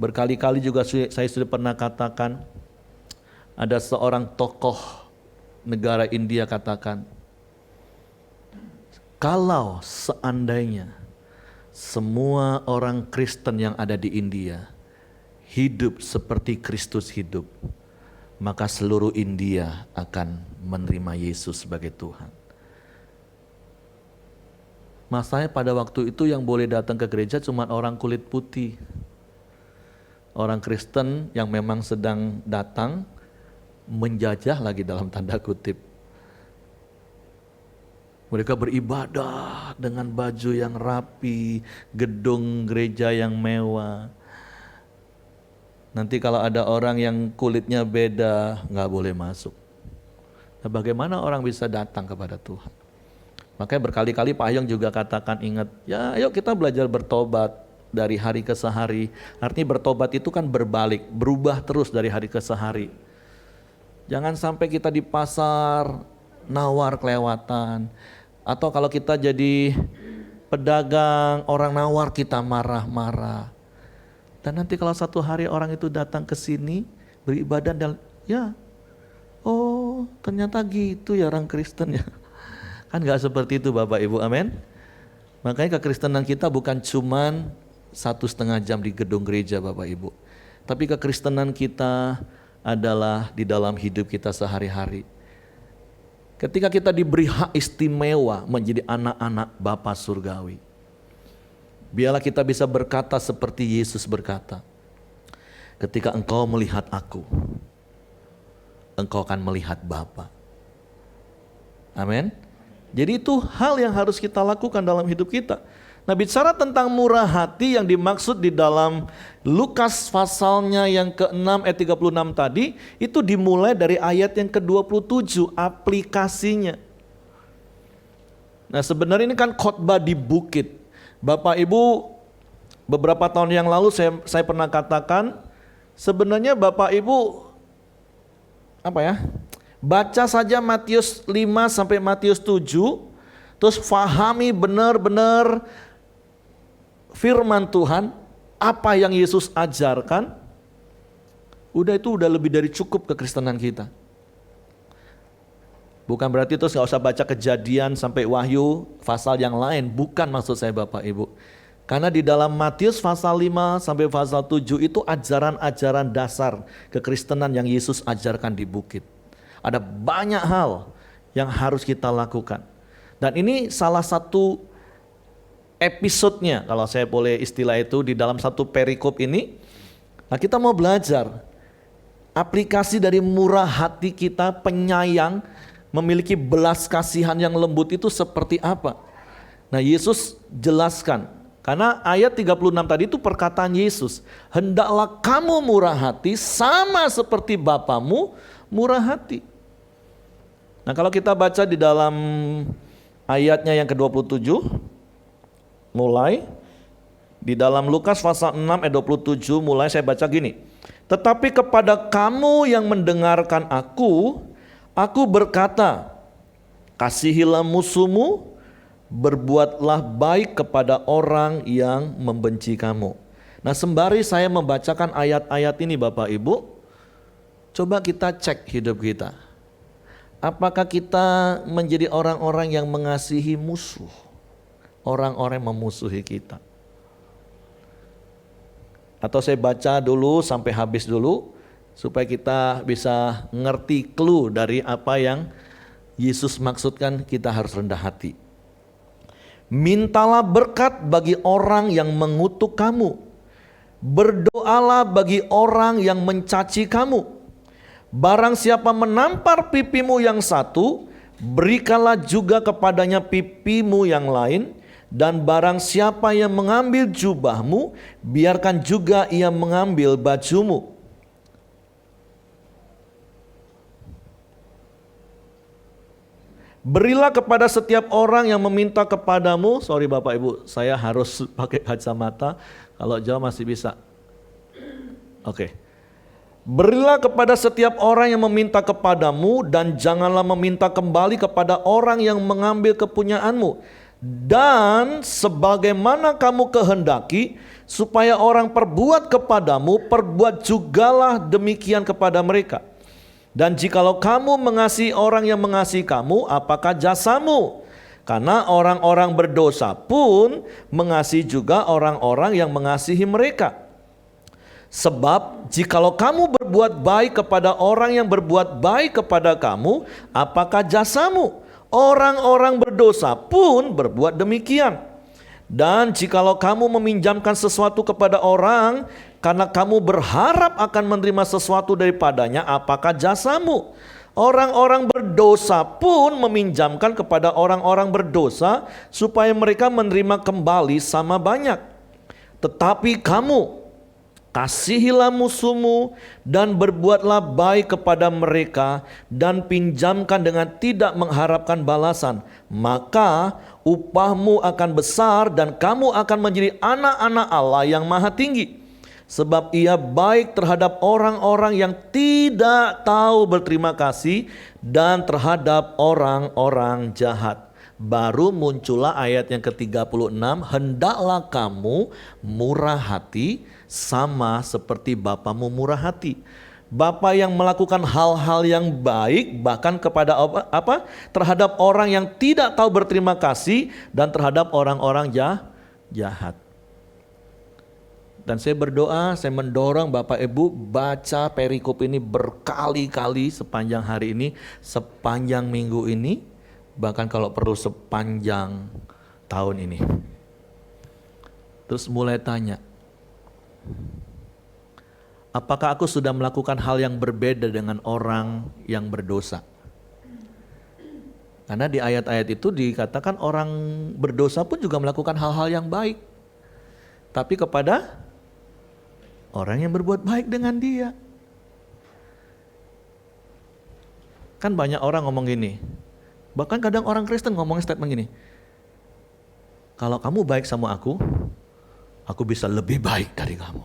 C: Berkali-kali juga saya sudah pernah katakan, ada seorang tokoh negara India katakan, kalau seandainya semua orang Kristen yang ada di India hidup seperti Kristus hidup, maka seluruh India akan menerima Yesus sebagai Tuhan. Masalahnya pada waktu itu yang boleh datang ke gereja cuma orang kulit putih. Orang Kristen yang memang sedang datang menjajah lagi dalam tanda kutip. Mereka beribadah dengan baju yang rapi, gedung gereja yang mewah. Nanti kalau ada orang yang kulitnya beda, nggak boleh masuk. Nah, bagaimana orang bisa datang kepada Tuhan? Makanya berkali-kali Pak Ayong juga katakan, ingat, ya ayo kita belajar bertobat dari hari ke sehari. Artinya bertobat itu kan berbalik, berubah terus dari hari ke sehari. Jangan sampai kita di pasar nawar kelewatan. Atau kalau kita jadi pedagang, orang nawar kita marah-marah. Dan nanti kalau satu hari orang itu datang ke sini beribadah dan ya, oh ternyata gitu ya orang Kristen ya. Kan gak seperti itu Bapak Ibu, amin. Makanya kekristenan kita bukan cuman 1,5 jam di gedung gereja Bapak Ibu. Tapi kekristenan kita adalah di dalam hidup kita sehari-hari. Ketika kita diberi hak istimewa menjadi anak-anak Bapa Surgawi. Biarlah kita bisa berkata seperti Yesus berkata. Ketika engkau melihat aku, engkau akan melihat Bapa. Amin. Jadi itu hal yang harus kita lakukan dalam hidup kita. Nah, bicara tentang murah hati yang dimaksud di dalam Lukas pasalnya yang ke-6 ayat 36 tadi, itu dimulai dari ayat yang ke-27, aplikasinya. Nah, sebenarnya ini kan khotbah di bukit. Bapak Ibu, beberapa tahun yang lalu saya pernah katakan, sebenarnya Bapak Ibu, baca saja Matius 5 sampai Matius 7, terus fahami benar-benar firman Tuhan, apa yang Yesus ajarkan, itu udah lebih dari cukup kekristenan kita. Bukan berarti terus gak usah baca Kejadian sampai Wahyu, pasal yang lain, bukan maksud saya Bapak Ibu. Karena di dalam Matius pasal 5 sampai pasal 7 itu ajaran-ajaran dasar kekristenan yang Yesus ajarkan di bukit. Ada banyak hal yang harus kita lakukan. Dan ini salah satu episodenya, kalau saya boleh istilah itu, di dalam satu perikop ini. Nah, kita mau belajar aplikasi dari murah hati kita, penyayang, memiliki belas kasihan yang lembut itu seperti apa. Nah, Yesus jelaskan. Karena ayat 36 tadi itu perkataan Yesus. Hendaklah kamu murah hati sama seperti Bapamu murah hati. Nah, kalau kita baca di dalam ayatnya yang ke-27, mulai di dalam Lukas pasal 6 ayat 27, mulai saya baca gini. Tetapi kepada kamu yang mendengarkan aku berkata, kasihilah musuhmu, berbuatlah baik kepada orang yang membenci kamu. Nah, sembari saya membacakan ayat-ayat ini Bapak Ibu, coba kita cek hidup kita. Apakah kita menjadi orang-orang yang mengasihi musuh? Orang-orang yang memusuhi kita. Atau saya baca dulu sampai habis dulu, supaya kita bisa ngerti clue dari apa yang Yesus maksudkan kita harus rendah hati. Mintalah berkat bagi orang yang mengutuk kamu. Berdoalah bagi orang yang mencaci kamu. Barang siapa menampar pipimu yang satu, berikanlah juga kepadanya pipimu yang lain. Dan barang siapa yang mengambil jubahmu, biarkan juga ia mengambil bajumu. Berilah kepada setiap orang yang meminta kepadamu. Sorry Bapak Ibu, saya harus pakai kacamata. Kalau jauh masih bisa. Oke. Berilah kepada setiap orang yang meminta kepadamu, dan janganlah meminta kembali kepada orang yang mengambil kepunyaanmu. Dan sebagaimana kamu kehendaki supaya orang perbuat kepadamu, perbuat jugalah demikian kepada mereka. Dan jikalau kamu mengasihi orang yang mengasihi kamu, apakah jasamu? Karena orang-orang berdosa pun mengasihi juga orang-orang yang mengasihi mereka. Sebab jikalau kamu berbuat baik kepada orang yang berbuat baik kepada kamu, apakah jasamu? Orang-orang berdosa pun berbuat demikian. Dan jikalau kamu meminjamkan sesuatu kepada orang, karena kamu berharap akan menerima sesuatu daripadanya, apakah jasamu? Orang-orang berdosa pun meminjamkan kepada orang-orang berdosa, supaya mereka menerima kembali sama banyak. Tetapi kamu, kasihilah musuhmu dan berbuatlah baik kepada mereka dan pinjamkan dengan tidak mengharapkan balasan. Maka upahmu akan besar dan kamu akan menjadi anak-anak Allah yang maha tinggi. Sebab ia baik terhadap orang-orang yang tidak tahu berterima kasih dan terhadap orang-orang jahat. Baru muncullah ayat yang ke-36, hendaklah kamu murah hati sama seperti Bapamu murah hati. Bapa yang melakukan hal-hal yang baik bahkan kepada apa? Terhadap orang yang tidak tahu berterima kasih dan terhadap orang-orang jahat. Dan saya berdoa, saya mendorong Bapak Ibu baca perikop ini berkali-kali sepanjang hari ini, sepanjang minggu ini, bahkan kalau perlu sepanjang tahun ini. Terus mulai tanya, apakah aku sudah melakukan hal yang berbeda dengan orang yang berdosa? Karena di ayat-ayat itu dikatakan orang berdosa pun juga melakukan hal-hal yang baik. Tapi kepada orang yang berbuat baik dengan dia. Kan banyak orang ngomong gini. Bahkan kadang orang Kristen ngomong statement gini. Kalau kamu baik sama aku bisa lebih baik dari kamu.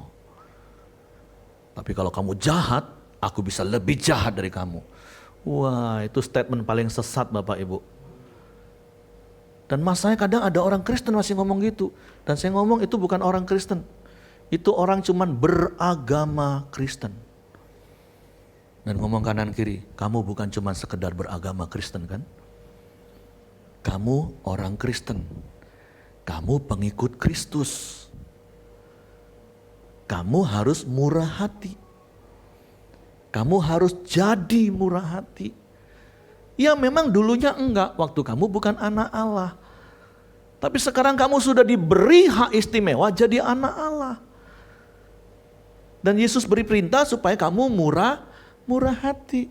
C: Tapi kalau kamu jahat, aku bisa lebih jahat dari kamu. Wah, itu statement paling sesat Bapak Ibu. Dan masalahnya kadang ada orang Kristen masih ngomong gitu. Dan saya ngomong itu bukan orang Kristen. Itu orang cuman beragama Kristen. Dan ngomong kanan kiri, kamu bukan cuma sekedar beragama Kristen kan? Kamu orang Kristen. Kamu pengikut Kristus. Kamu harus murah hati. Kamu harus jadi murah hati. Ya memang dulunya enggak, waktu kamu bukan anak Allah. Tapi sekarang kamu sudah diberi hak istimewa jadi anak Allah. Dan Yesus beri perintah supaya kamu murah hati.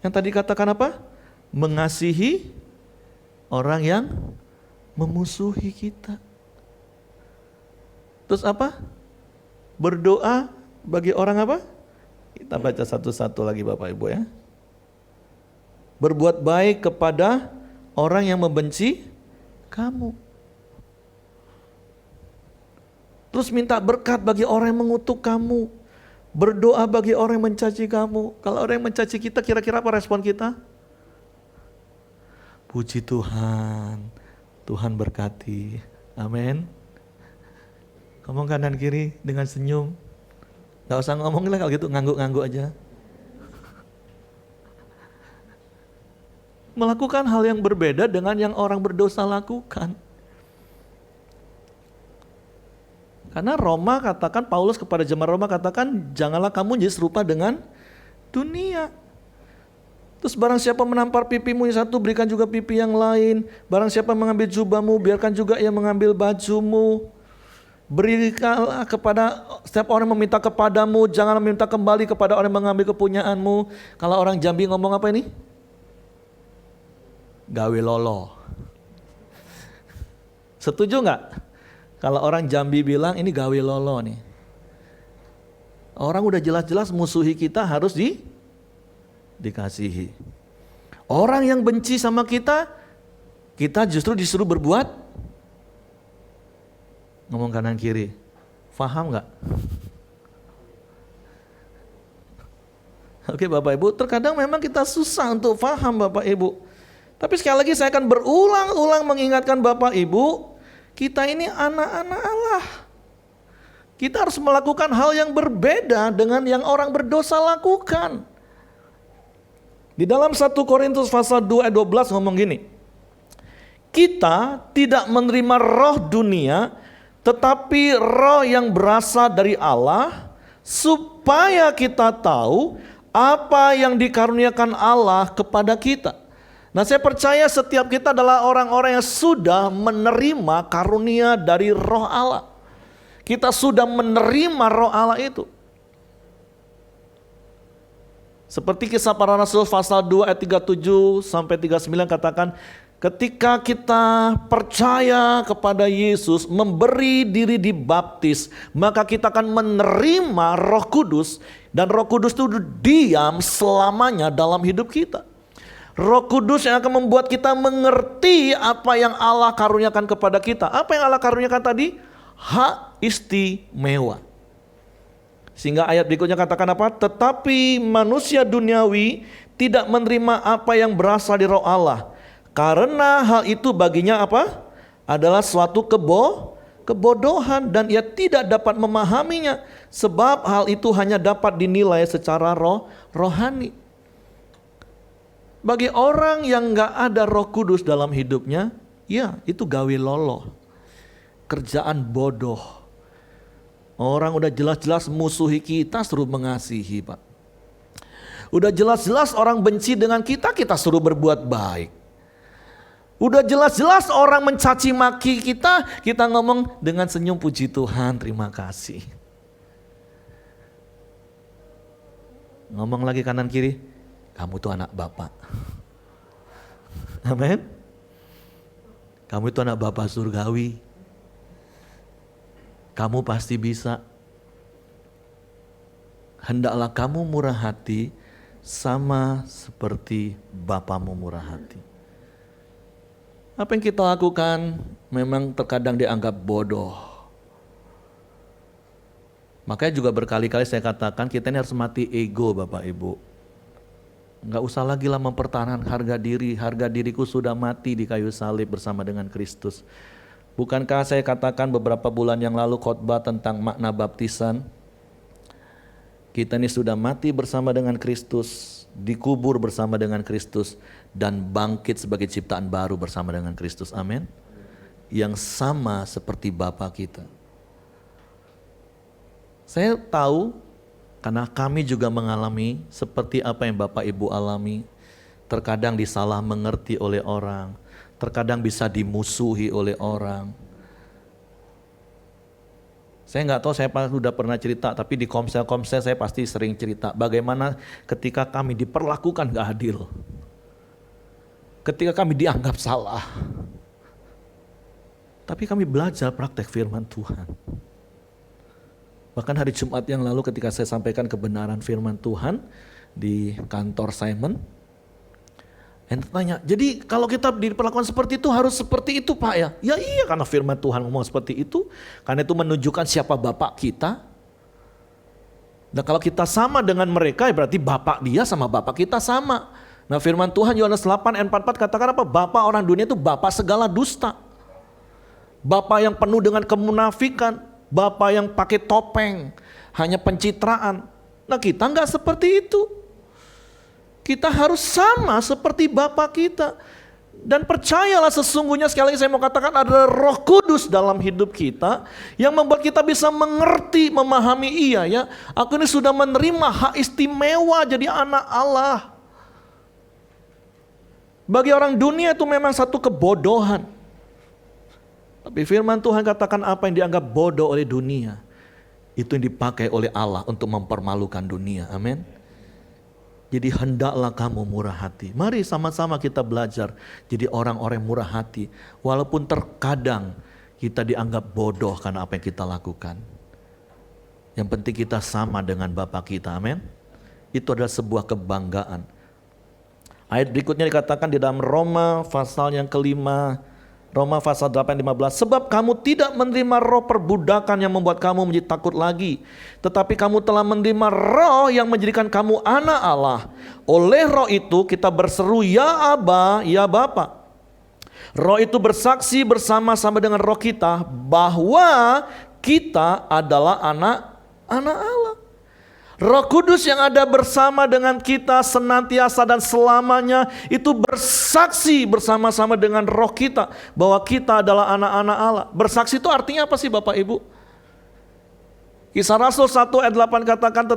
C: Yang tadi katakan apa? Mengasihi orang yang memusuhi kita. Terus apa? Berdoa bagi orang apa? Kita baca satu-satu lagi Bapak Ibu ya. Berbuat baik kepada orang yang membenci kamu. Terus minta berkat bagi orang yang mengutuk kamu. Berdoa bagi orang yang mencaci kamu. Kalau orang yang mencaci kita, kira-kira apa respon kita? Puji Tuhan, Tuhan berkati. Amin. Ngomong kanan kiri dengan senyum. Gak usah ngomong lah kalau gitu, ngangguk-ngangguk aja. Melakukan hal yang berbeda dengan yang orang berdosa lakukan. Karena Roma katakan, Paulus kepada jemaat Roma katakan, janganlah kamu jadi serupa dengan dunia. Terus barang siapa menampar pipimu yang satu, berikan juga pipi yang lain. Barang siapa mengambil jubahmu, biarkan juga ia mengambil bajumu. Berikanlah kepada setiap orang yang meminta kepadamu, janganlah meminta kembali kepada orang yang mengambil kepunyaanmu. Kalau orang Jambi ngomong apa ini? Gawe lolo. Setuju nggak? Kalau orang Jambi bilang ini gawe lolo nih. Orang udah jelas-jelas musuhi kita harus dikasihi. Orang yang benci sama kita justru disuruh berbuat. Ngomong kanan kiri. Paham nggak? Oke Bapak Ibu, terkadang memang kita susah untuk paham Bapak Ibu. Tapi sekali lagi saya akan berulang-ulang mengingatkan Bapak Ibu, kita ini anak-anak Allah. Kita harus melakukan hal yang berbeda dengan yang orang berdosa lakukan. Di dalam 1 Korintus pasal 2 ayat 12 ngomong gini. Kita tidak menerima roh dunia, tetapi roh yang berasal dari Allah, supaya kita tahu apa yang dikaruniakan Allah kepada kita. Nah saya percaya setiap kita adalah orang-orang yang sudah menerima karunia dari roh Allah. Kita sudah menerima roh Allah itu. Seperti kisah para rasul pasal 2 ayat 37 sampai 39 katakan, Ketika kita percaya kepada Yesus, memberi diri dibaptis, maka kita akan menerima Roh Kudus, dan Roh Kudus itu diam selamanya dalam hidup kita. Roh Kudus yang akan membuat kita mengerti apa yang Allah karuniakan kepada kita. Apa yang Allah karuniakan tadi? Hak istimewa. Sehingga ayat berikutnya katakan apa? Tetapi manusia duniawi tidak menerima apa yang berasal dari Roh Allah. Karena hal itu baginya apa? Adalah suatu kebodohan dan ia tidak dapat memahaminya. Sebab hal itu hanya dapat dinilai secara rohani. Bagi orang yang gak ada Roh Kudus dalam hidupnya, ya itu gawe lolo. Kerjaan bodoh. Orang udah jelas-jelas musuhi kita suruh mengasihi, Pak. Udah jelas-jelas orang benci dengan kita, kita suruh berbuat baik. Udah jelas-jelas orang mencaci maki kita, kita ngomong dengan senyum, puji Tuhan, terima kasih. Ngomong lagi kanan kiri, kamu tuh anak Bapak. Amin. Kamu itu anak Bapak surgawi. Kamu pasti bisa. Hendaklah kamu murah hati sama seperti Bapamu murah hati. Apa yang kita lakukan memang terkadang dianggap bodoh. Makanya juga berkali-kali saya katakan kita ini harus mati ego Bapak Ibu. Enggak usah lagi lah mempertahankan harga diri. Harga diriku sudah mati di kayu salib bersama dengan Kristus. Bukankah saya katakan beberapa bulan yang lalu khotbah tentang makna baptisan? Kita ini sudah mati bersama dengan Kristus, dikubur bersama dengan Kristus, dan bangkit sebagai ciptaan baru bersama dengan Kristus. Amin. Yang sama seperti Bapa kita. Saya tahu karena kami juga mengalami seperti apa yang Bapak Ibu alami. Terkadang disalah mengerti oleh orang, terkadang bisa dimusuhi oleh orang. Saya nggak tahu, saya sudah pernah cerita, tapi di komsel-komsel saya pasti sering cerita bagaimana ketika kami diperlakukan gak adil. Ketika kami dianggap salah. Tapi kami belajar praktek firman Tuhan. Bahkan hari Jumat yang lalu ketika saya sampaikan kebenaran firman Tuhan di kantor Simon, yang tanya, jadi kalau kita diperlakukan seperti itu harus seperti itu Pak ya? Ya iya, karena firman Tuhan ngomong seperti itu. Karena itu menunjukkan siapa Bapak kita. Nah kalau kita sama dengan mereka berarti Bapak dia sama Bapak kita sama. Nah firman Tuhan Yohanes 8 ayat 44 katakan apa? Bapak orang dunia itu Bapak segala dusta. Bapak yang penuh dengan kemunafikan. Bapak yang pakai topeng. Hanya pencitraan. Nah kita enggak seperti itu. Kita harus sama seperti Bapa kita. Dan percayalah sesungguhnya, sekali lagi saya mau katakan, ada Roh Kudus dalam hidup kita yang membuat kita bisa mengerti, memahami. Iya ya, aku ini sudah menerima hak istimewa jadi anak Allah. Bagi orang dunia itu memang satu kebodohan. Tapi firman Tuhan katakan apa yang dianggap bodoh oleh dunia, itu yang dipakai oleh Allah untuk mempermalukan dunia. Amin. Jadi hendaklah kamu murah hati. Mari sama-sama kita belajar jadi orang-orang murah hati. Walaupun terkadang kita dianggap bodoh karena apa yang kita lakukan. Yang penting kita sama dengan Bapa kita, amin. Itu adalah sebuah kebanggaan. Ayat berikutnya dikatakan di dalam Roma pasal yang kelima, Roma pasal 8:15, sebab kamu tidak menerima roh perbudakan yang membuat kamu menjadi takut lagi, tetapi kamu telah menerima roh yang menjadikan kamu anak Allah. Oleh roh itu kita berseru, ya Aba, ya Bapa. Roh itu bersaksi bersama-sama dengan roh kita bahwa kita adalah anak-anak Allah. Roh Kudus yang ada bersama dengan kita senantiasa dan selamanya itu bersaksi bersama-sama dengan roh kita bahwa kita adalah anak-anak Allah. Bersaksi itu artinya apa sih Bapak Ibu? Kisah Rasul 1 ayat 8 katakan,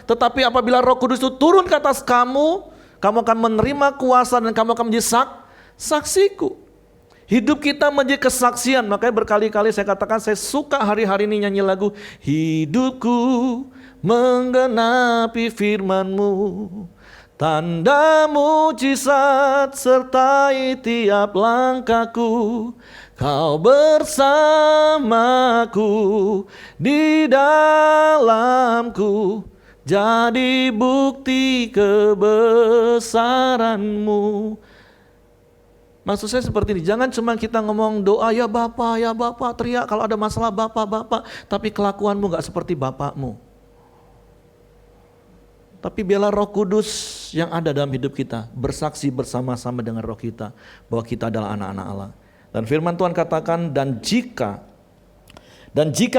C: tetapi apabila Roh Kudus itu turun ke atas kamu, kamu akan menerima kuasa dan kamu akan menjadi saksiku. Hidup kita menjadi kesaksian. Makanya berkali-kali saya katakan, saya suka hari-hari ini nyanyi lagu hidupku menggenapi firman-Mu, Tanda mujizat sertai tiap langkahku, Kau bersamaku di dalamku, jadi bukti kebesaran-Mu. Maksud saya seperti ini, jangan cuma kita ngomong doa, ya Bapak, teriak kalau ada masalah Bapak, tapi kelakuanmu gak seperti Bapakmu. Tapi biarlah Roh Kudus yang ada dalam hidup kita bersaksi bersama-sama dengan roh kita bahwa kita adalah anak-anak Allah. Dan firman Tuhan katakan, dan jika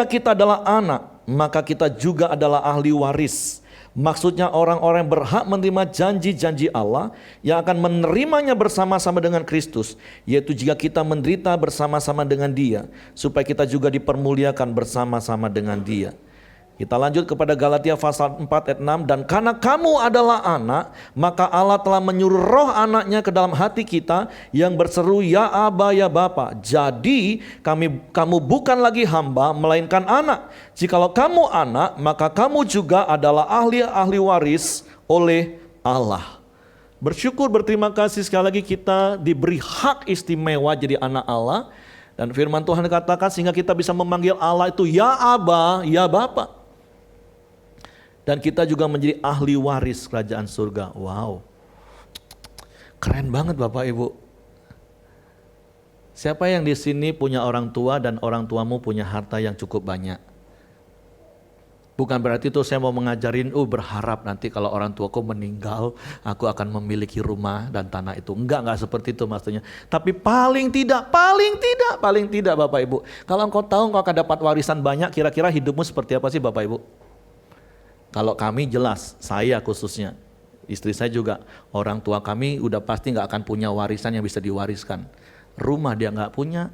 C: kita adalah anak, maka kita juga adalah ahli waris. Maksudnya orang-orang yang berhak menerima janji-janji Allah yang akan menerimanya bersama-sama dengan Kristus, yaitu jika kita menderita bersama-sama dengan Dia, supaya kita juga dipermuliakan bersama-sama dengan Dia. Kita lanjut kepada Galatia pasal 4 ayat 6. Dan karena kamu adalah anak, maka Allah telah menyuruh roh anaknya ke dalam hati kita yang berseru, ya Aba, ya Bapa. Jadi kamu bukan lagi hamba, melainkan anak. Jikalau kamu anak, maka kamu juga adalah ahli waris oleh Allah. Bersyukur, berterima kasih sekali lagi kita diberi hak istimewa jadi anak Allah. Dan firman Tuhan katakan sehingga kita bisa memanggil Allah itu ya Aba, ya Bapa. Dan kita juga menjadi ahli waris kerajaan surga. Wow, keren banget Bapak Ibu. Siapa yang di sini punya orang tua dan orang tuamu punya harta yang cukup banyak? Bukan berarti itu saya mau mengajarin, berharap nanti kalau orang tuaku meninggal, aku akan memiliki rumah dan tanah itu. Enggak seperti itu maksudnya. Tapi paling tidak Bapak Ibu. Kalau engkau tahu engkau akan dapat warisan banyak, kira-kira hidupmu seperti apa sih Bapak Ibu? Kalau kami jelas, saya khususnya, istri saya juga, orang tua kami udah pasti gak akan punya warisan yang bisa diwariskan. Rumah dia gak punya,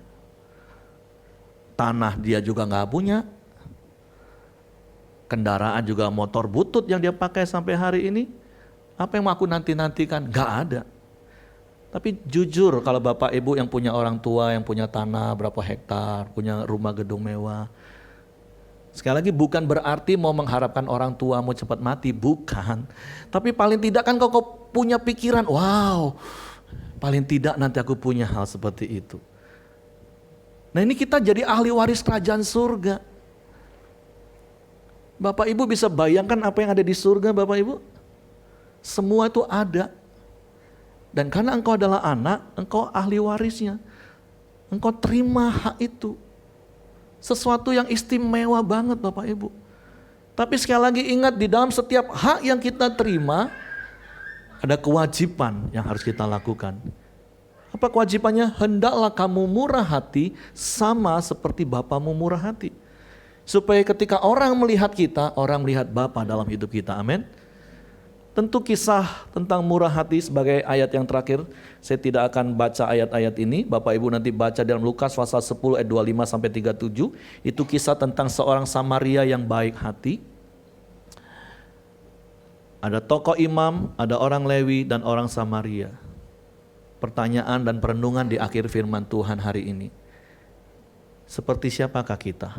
C: tanah dia juga gak punya, kendaraan juga motor butut yang dia pakai sampai hari ini. Apa yang mau aku nanti-nantikan? Gak ada. Tapi jujur kalau Bapak Ibu yang punya orang tua, yang punya tanah berapa hektar, punya rumah gedung mewah, sekali lagi bukan berarti mau mengharapkan orang tuamu cepat mati, bukan. Tapi paling tidak kan kau punya pikiran, wow, paling tidak nanti aku punya hal seperti itu. Nah ini kita jadi ahli waris kerajaan surga. Bapak Ibu bisa bayangkan apa yang ada di surga Bapak Ibu? Semua itu ada. Dan karena engkau adalah anak, engkau ahli warisnya. Engkau terima hak itu. Sesuatu yang istimewa banget Bapak Ibu. Tapi sekali lagi ingat, di dalam setiap hak yang kita terima, ada kewajiban yang harus kita lakukan. Apa kewajibannya? Hendaklah kamu murah hati sama seperti Bapamu murah hati. Supaya ketika orang melihat kita, orang melihat Bapa dalam hidup kita. Amin. Tentu kisah tentang murah hati sebagai ayat yang terakhir, saya tidak akan baca ayat-ayat ini. Bapak Ibu nanti baca dalam Lukas pasal 10 ayat 25 sampai 37. Itu kisah tentang seorang Samaria yang baik hati. Ada tokoh imam, ada orang Lewi dan orang Samaria. Pertanyaan dan perenungan di akhir firman Tuhan hari ini. Seperti siapakah kita?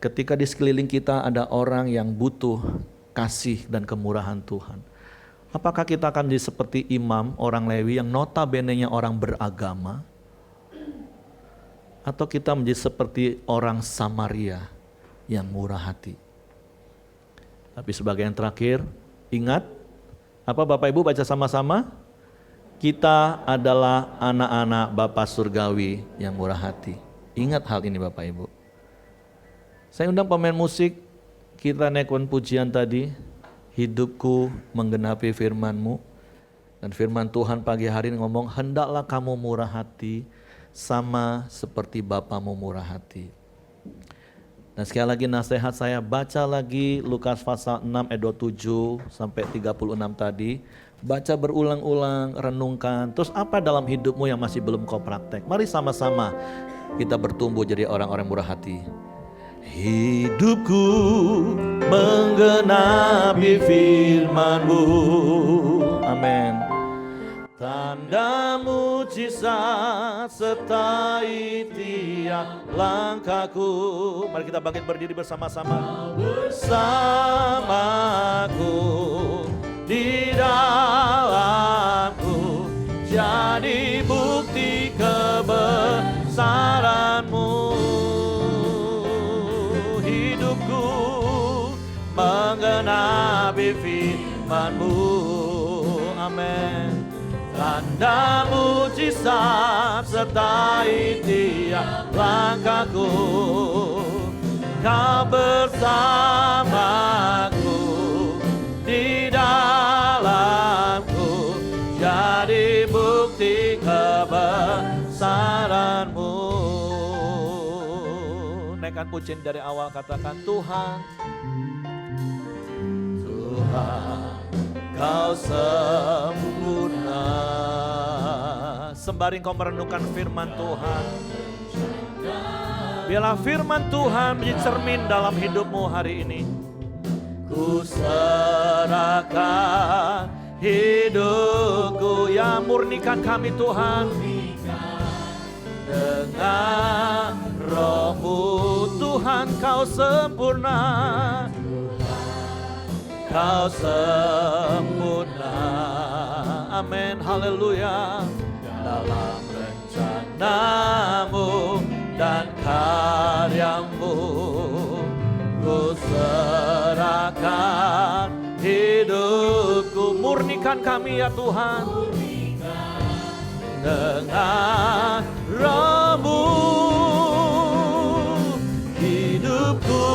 C: Ketika di sekeliling kita ada orang yang butuh kasih dan kemurahan Tuhan. Apakah kita akan menjadi seperti imam, orang Lewi yang notabene-nya orang beragama? Atau kita menjadi seperti orang Samaria yang murah hati? Tapi sebagai yang terakhir, ingat, apa Bapak Ibu baca sama-sama? Kita adalah anak-anak Bapa Surgawi yang murah hati. Ingat hal ini Bapak Ibu. Saya undang pemain musik, kita naikkan pujian tadi, hidupku menggenapi firman-Mu. Dan firman Tuhan pagi hari ini ngomong, hendaklah kamu murah hati sama seperti Bapamu murah hati. Dan sekali lagi nasihat saya, baca lagi Lukas pasal 6 ayat 27 sampai 36 tadi. Baca berulang-ulang, renungkan. Terus apa dalam hidupmu yang masih belum kau praktek? Mari sama-sama kita bertumbuh jadi orang-orang murah hati. Hidupku menggenapi firman-Mu. Amin. Tanda mujizat sertai tiap langkahku. Mari kita bangkit berdiri bersama-sama. Bersamaku di dalamku, jadi bukti kebesaran-Mu. Hidupku menggenapi firman-Mu. Amin. Tanda mujizat sertai tiap langkahku, Kau bersamaku di dalamku, jadi bukti kebesaran-Mu. Naikkan pujian dari awal, katakan Tuhan, Tuhan, Kau sempurna. Sembari Kau merenungkan firman Tuhan, biarlah firman Tuhan menjadi cermin dalam hidupmu hari ini. Ku serahkan hidupku, ya murnikan kami Tuhan. Dengan Roh-Mu Tuhan, Kau sempurna. Kau sempurna, amin, haleluya. Dalam rencana-Mu dan karya-Mu, ku serahkan hidupku. Murnikan kami ya Tuhan, dengan Roh-Mu hidupku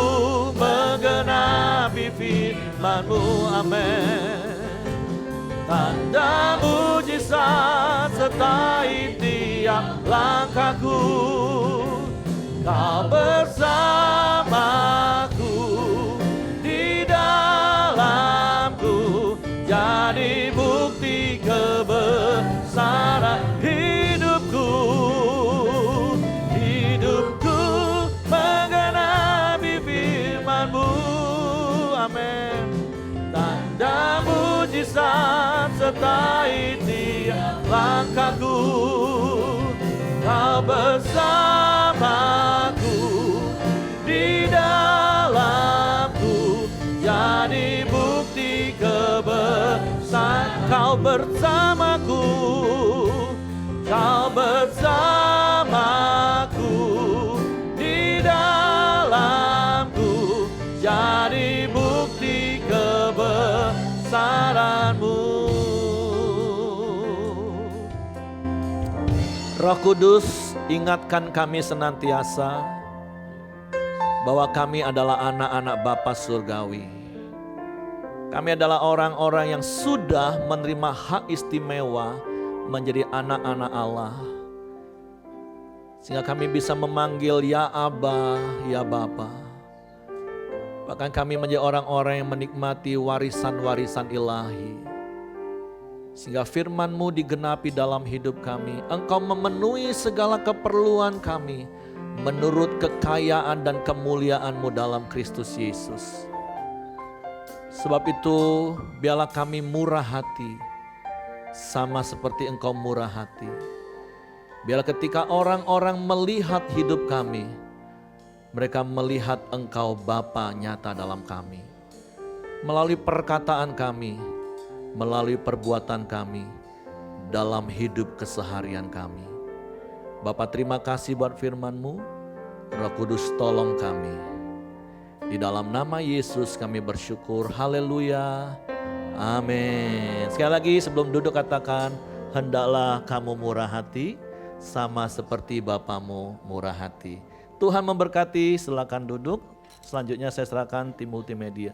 C: menggenapi firman-Mu, amin. Tanda mujizat sertai tiap langkahku, Kau bersamaku di dalamku, jadi bukti kebesaran hidupku. Hidupku menggenapi firman-Mu, amin. Tanda mujizat sertai tiap langkahku, Kau bersamaku di dalamku, jadi bukti kebesaran. Kau bersamaku, Kau bersamaku di dalamku, jadi bukti kebesaran-Mu. Roh Kudus, ingatkan kami senantiasa bahwa kami adalah anak-anak Bapa Surgawi. Kami adalah orang-orang yang sudah menerima hak istimewa menjadi anak-anak Allah. Sehingga kami bisa memanggil ya Aba, ya Bapa. Bahkan kami menjadi orang-orang yang menikmati warisan-warisan ilahi. Sehingga firman-Mu digenapi dalam hidup kami. Engkau memenuhi segala keperluan kami menurut kekayaan dan kemuliaan-Mu dalam Kristus Yesus. Sebab itu biarlah kami murah hati sama seperti Engkau murah hati. Biarlah ketika orang-orang melihat hidup kami, mereka melihat Engkau Bapa nyata dalam kami. Melalui perkataan kami, melalui perbuatan kami, dalam hidup keseharian kami. Bapa, terima kasih buat firman-Mu. Roh Kudus, tolong kami. Di dalam nama Yesus kami bersyukur. Haleluya. Amin. Sekali lagi sebelum duduk katakan, hendaklah kamu murah hati sama seperti Bapamu murah hati. Tuhan memberkati, silakan duduk. Selanjutnya saya serahkan tim multimedia.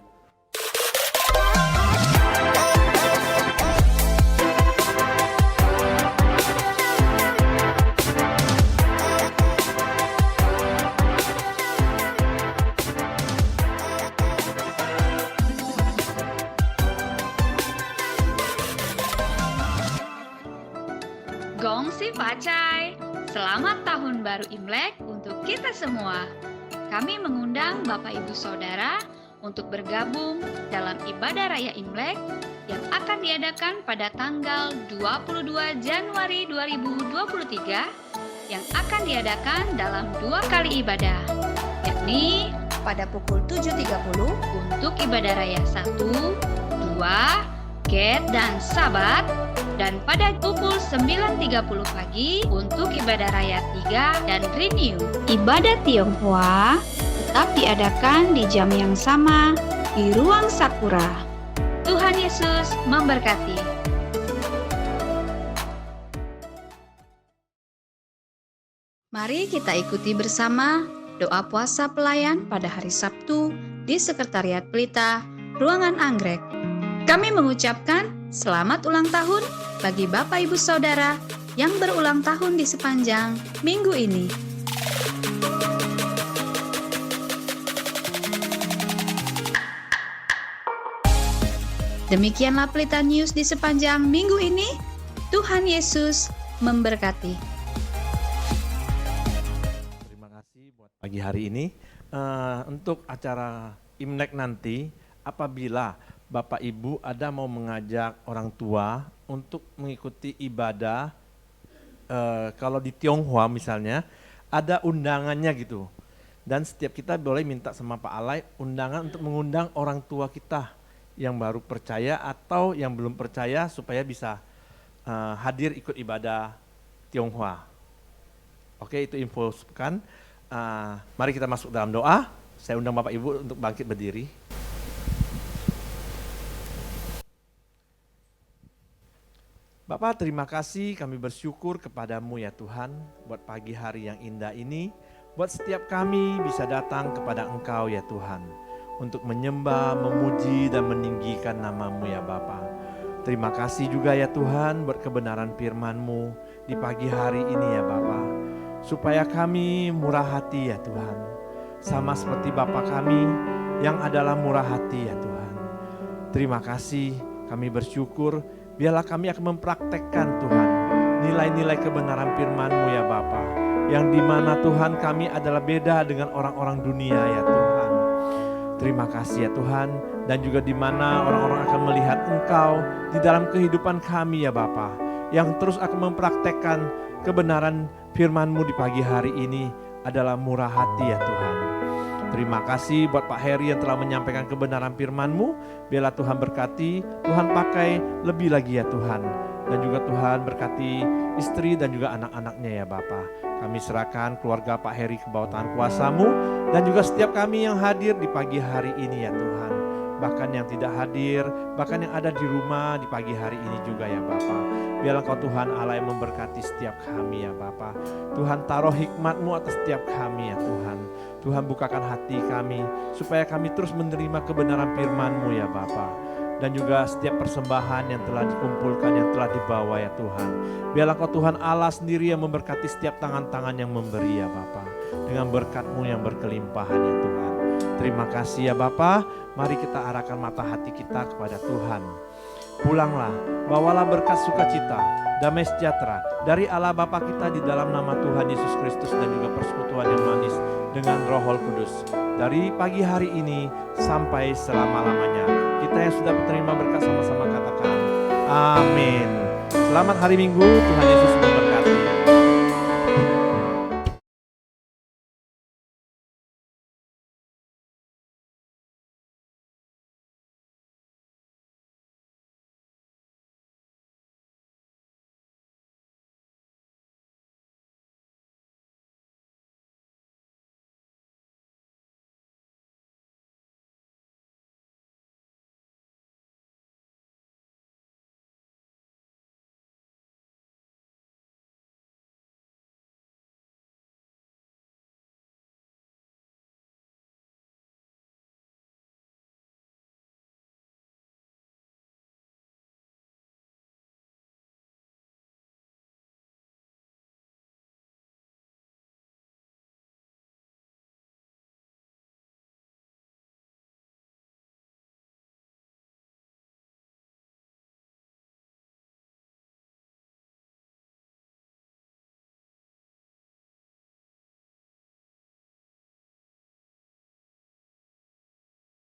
D: Gongsi Pacai, selamat tahun baru Imlek untuk kita semua. Kami mengundang Bapak Ibu Saudara untuk bergabung dalam ibadah raya Imlek yang akan diadakan pada tanggal 22 Januari 2023 yang akan diadakan dalam 2 kali ibadah, yakni pada pukul 7.30 untuk ibadah raya 1, 2, piket dan sabat, dan pada pukul 9.30 pagi untuk ibadah raya 3 dan renew. Ibadah Tionghoa tetap diadakan di jam yang sama di ruang Sakura. Tuhan Yesus memberkati. Mari kita ikuti bersama doa puasa pelayan pada hari Sabtu di Sekretariat Pelita, Ruangan Anggrek. Kami mengucapkan selamat ulang tahun bagi Bapak Ibu Saudara yang berulang tahun di sepanjang minggu ini. Demikianlah Pelita News di sepanjang minggu ini. Tuhan Yesus memberkati.
E: Pagi hari ini untuk acara Imlek nanti, apabila Bapak Ibu ada mau mengajak orang tua untuk mengikuti ibadah, kalau di Tionghoa misalnya ada undangannya gitu, dan setiap kita boleh minta sama Pak Alai undangan untuk mengundang orang tua kita yang baru percaya atau yang belum percaya supaya bisa hadir ikut ibadah Tionghoa. Oke, itu info kan. Mari kita masuk dalam doa. Saya undang Bapak Ibu untuk bangkit berdiri. Bapak, terima kasih, kami bersyukur kepadamu ya Tuhan, buat pagi hari yang indah ini, buat setiap kami bisa datang kepada Engkau ya Tuhan, untuk menyembah, memuji, dan meninggikan nama-Mu ya Bapa. Terima kasih juga ya Tuhan buat kebenaran firman-Mu di pagi hari ini ya Bapa. Supaya kami murah hati ya Tuhan, sama seperti Bapa kami yang adalah murah hati ya Tuhan. Terima kasih, kami bersyukur, biarlah kami akan mempraktekkan Tuhan nilai-nilai kebenaran firman-Mu ya Bapa, yang dimana Tuhan kami adalah beda dengan orang-orang dunia ya Tuhan. Terima kasih ya Tuhan, dan juga dimana orang-orang akan melihat Engkau di dalam kehidupan kami ya Bapa, yang terus akan mempraktekkan kebenaran firman-Mu di pagi hari ini adalah murah hati ya Tuhan. Terima kasih buat Pak Heri yang telah menyampaikan kebenaran firman-Mu. Biarlah Tuhan berkati, Tuhan pakai lebih lagi ya Tuhan. Dan juga Tuhan berkati istri dan juga anak-anaknya ya Bapa. Kami serahkan keluarga Pak Heri ke bawah tangan kuasa-Mu, dan juga setiap kami yang hadir di pagi hari ini ya Tuhan. Bahkan yang tidak hadir, bahkan yang ada di rumah di pagi hari ini juga ya Bapa. Biarlah Kau Tuhan Allah yang memberkati setiap kami ya Bapa. Tuhan taruh hikmat-Mu atas setiap kami ya Tuhan. Tuhan bukakan hati kami supaya kami terus menerima kebenaran firman-Mu ya Bapa. Dan juga setiap persembahan yang telah dikumpulkan, yang telah dibawa ya Tuhan. Biarlah Kau Tuhan Allah sendiri yang memberkati setiap tangan-tangan yang memberi ya Bapa. Dengan berkat-Mu yang berkelimpahan ya Tuhan. Terima kasih ya Bapa. Mari kita arahkan mata hati kita kepada Tuhan. Pulanglah, bawalah berkat sukacita, damai sejahtera dari Allah Bapa kita di dalam nama Tuhan Yesus Kristus, dan juga persekutuan yang manis dengan Roh Kudus. Dari pagi hari ini sampai selama-lamanya. Kita yang sudah menerima berkat sama-sama katakan amin. Selamat hari Minggu, Tuhan Yesus memberkati.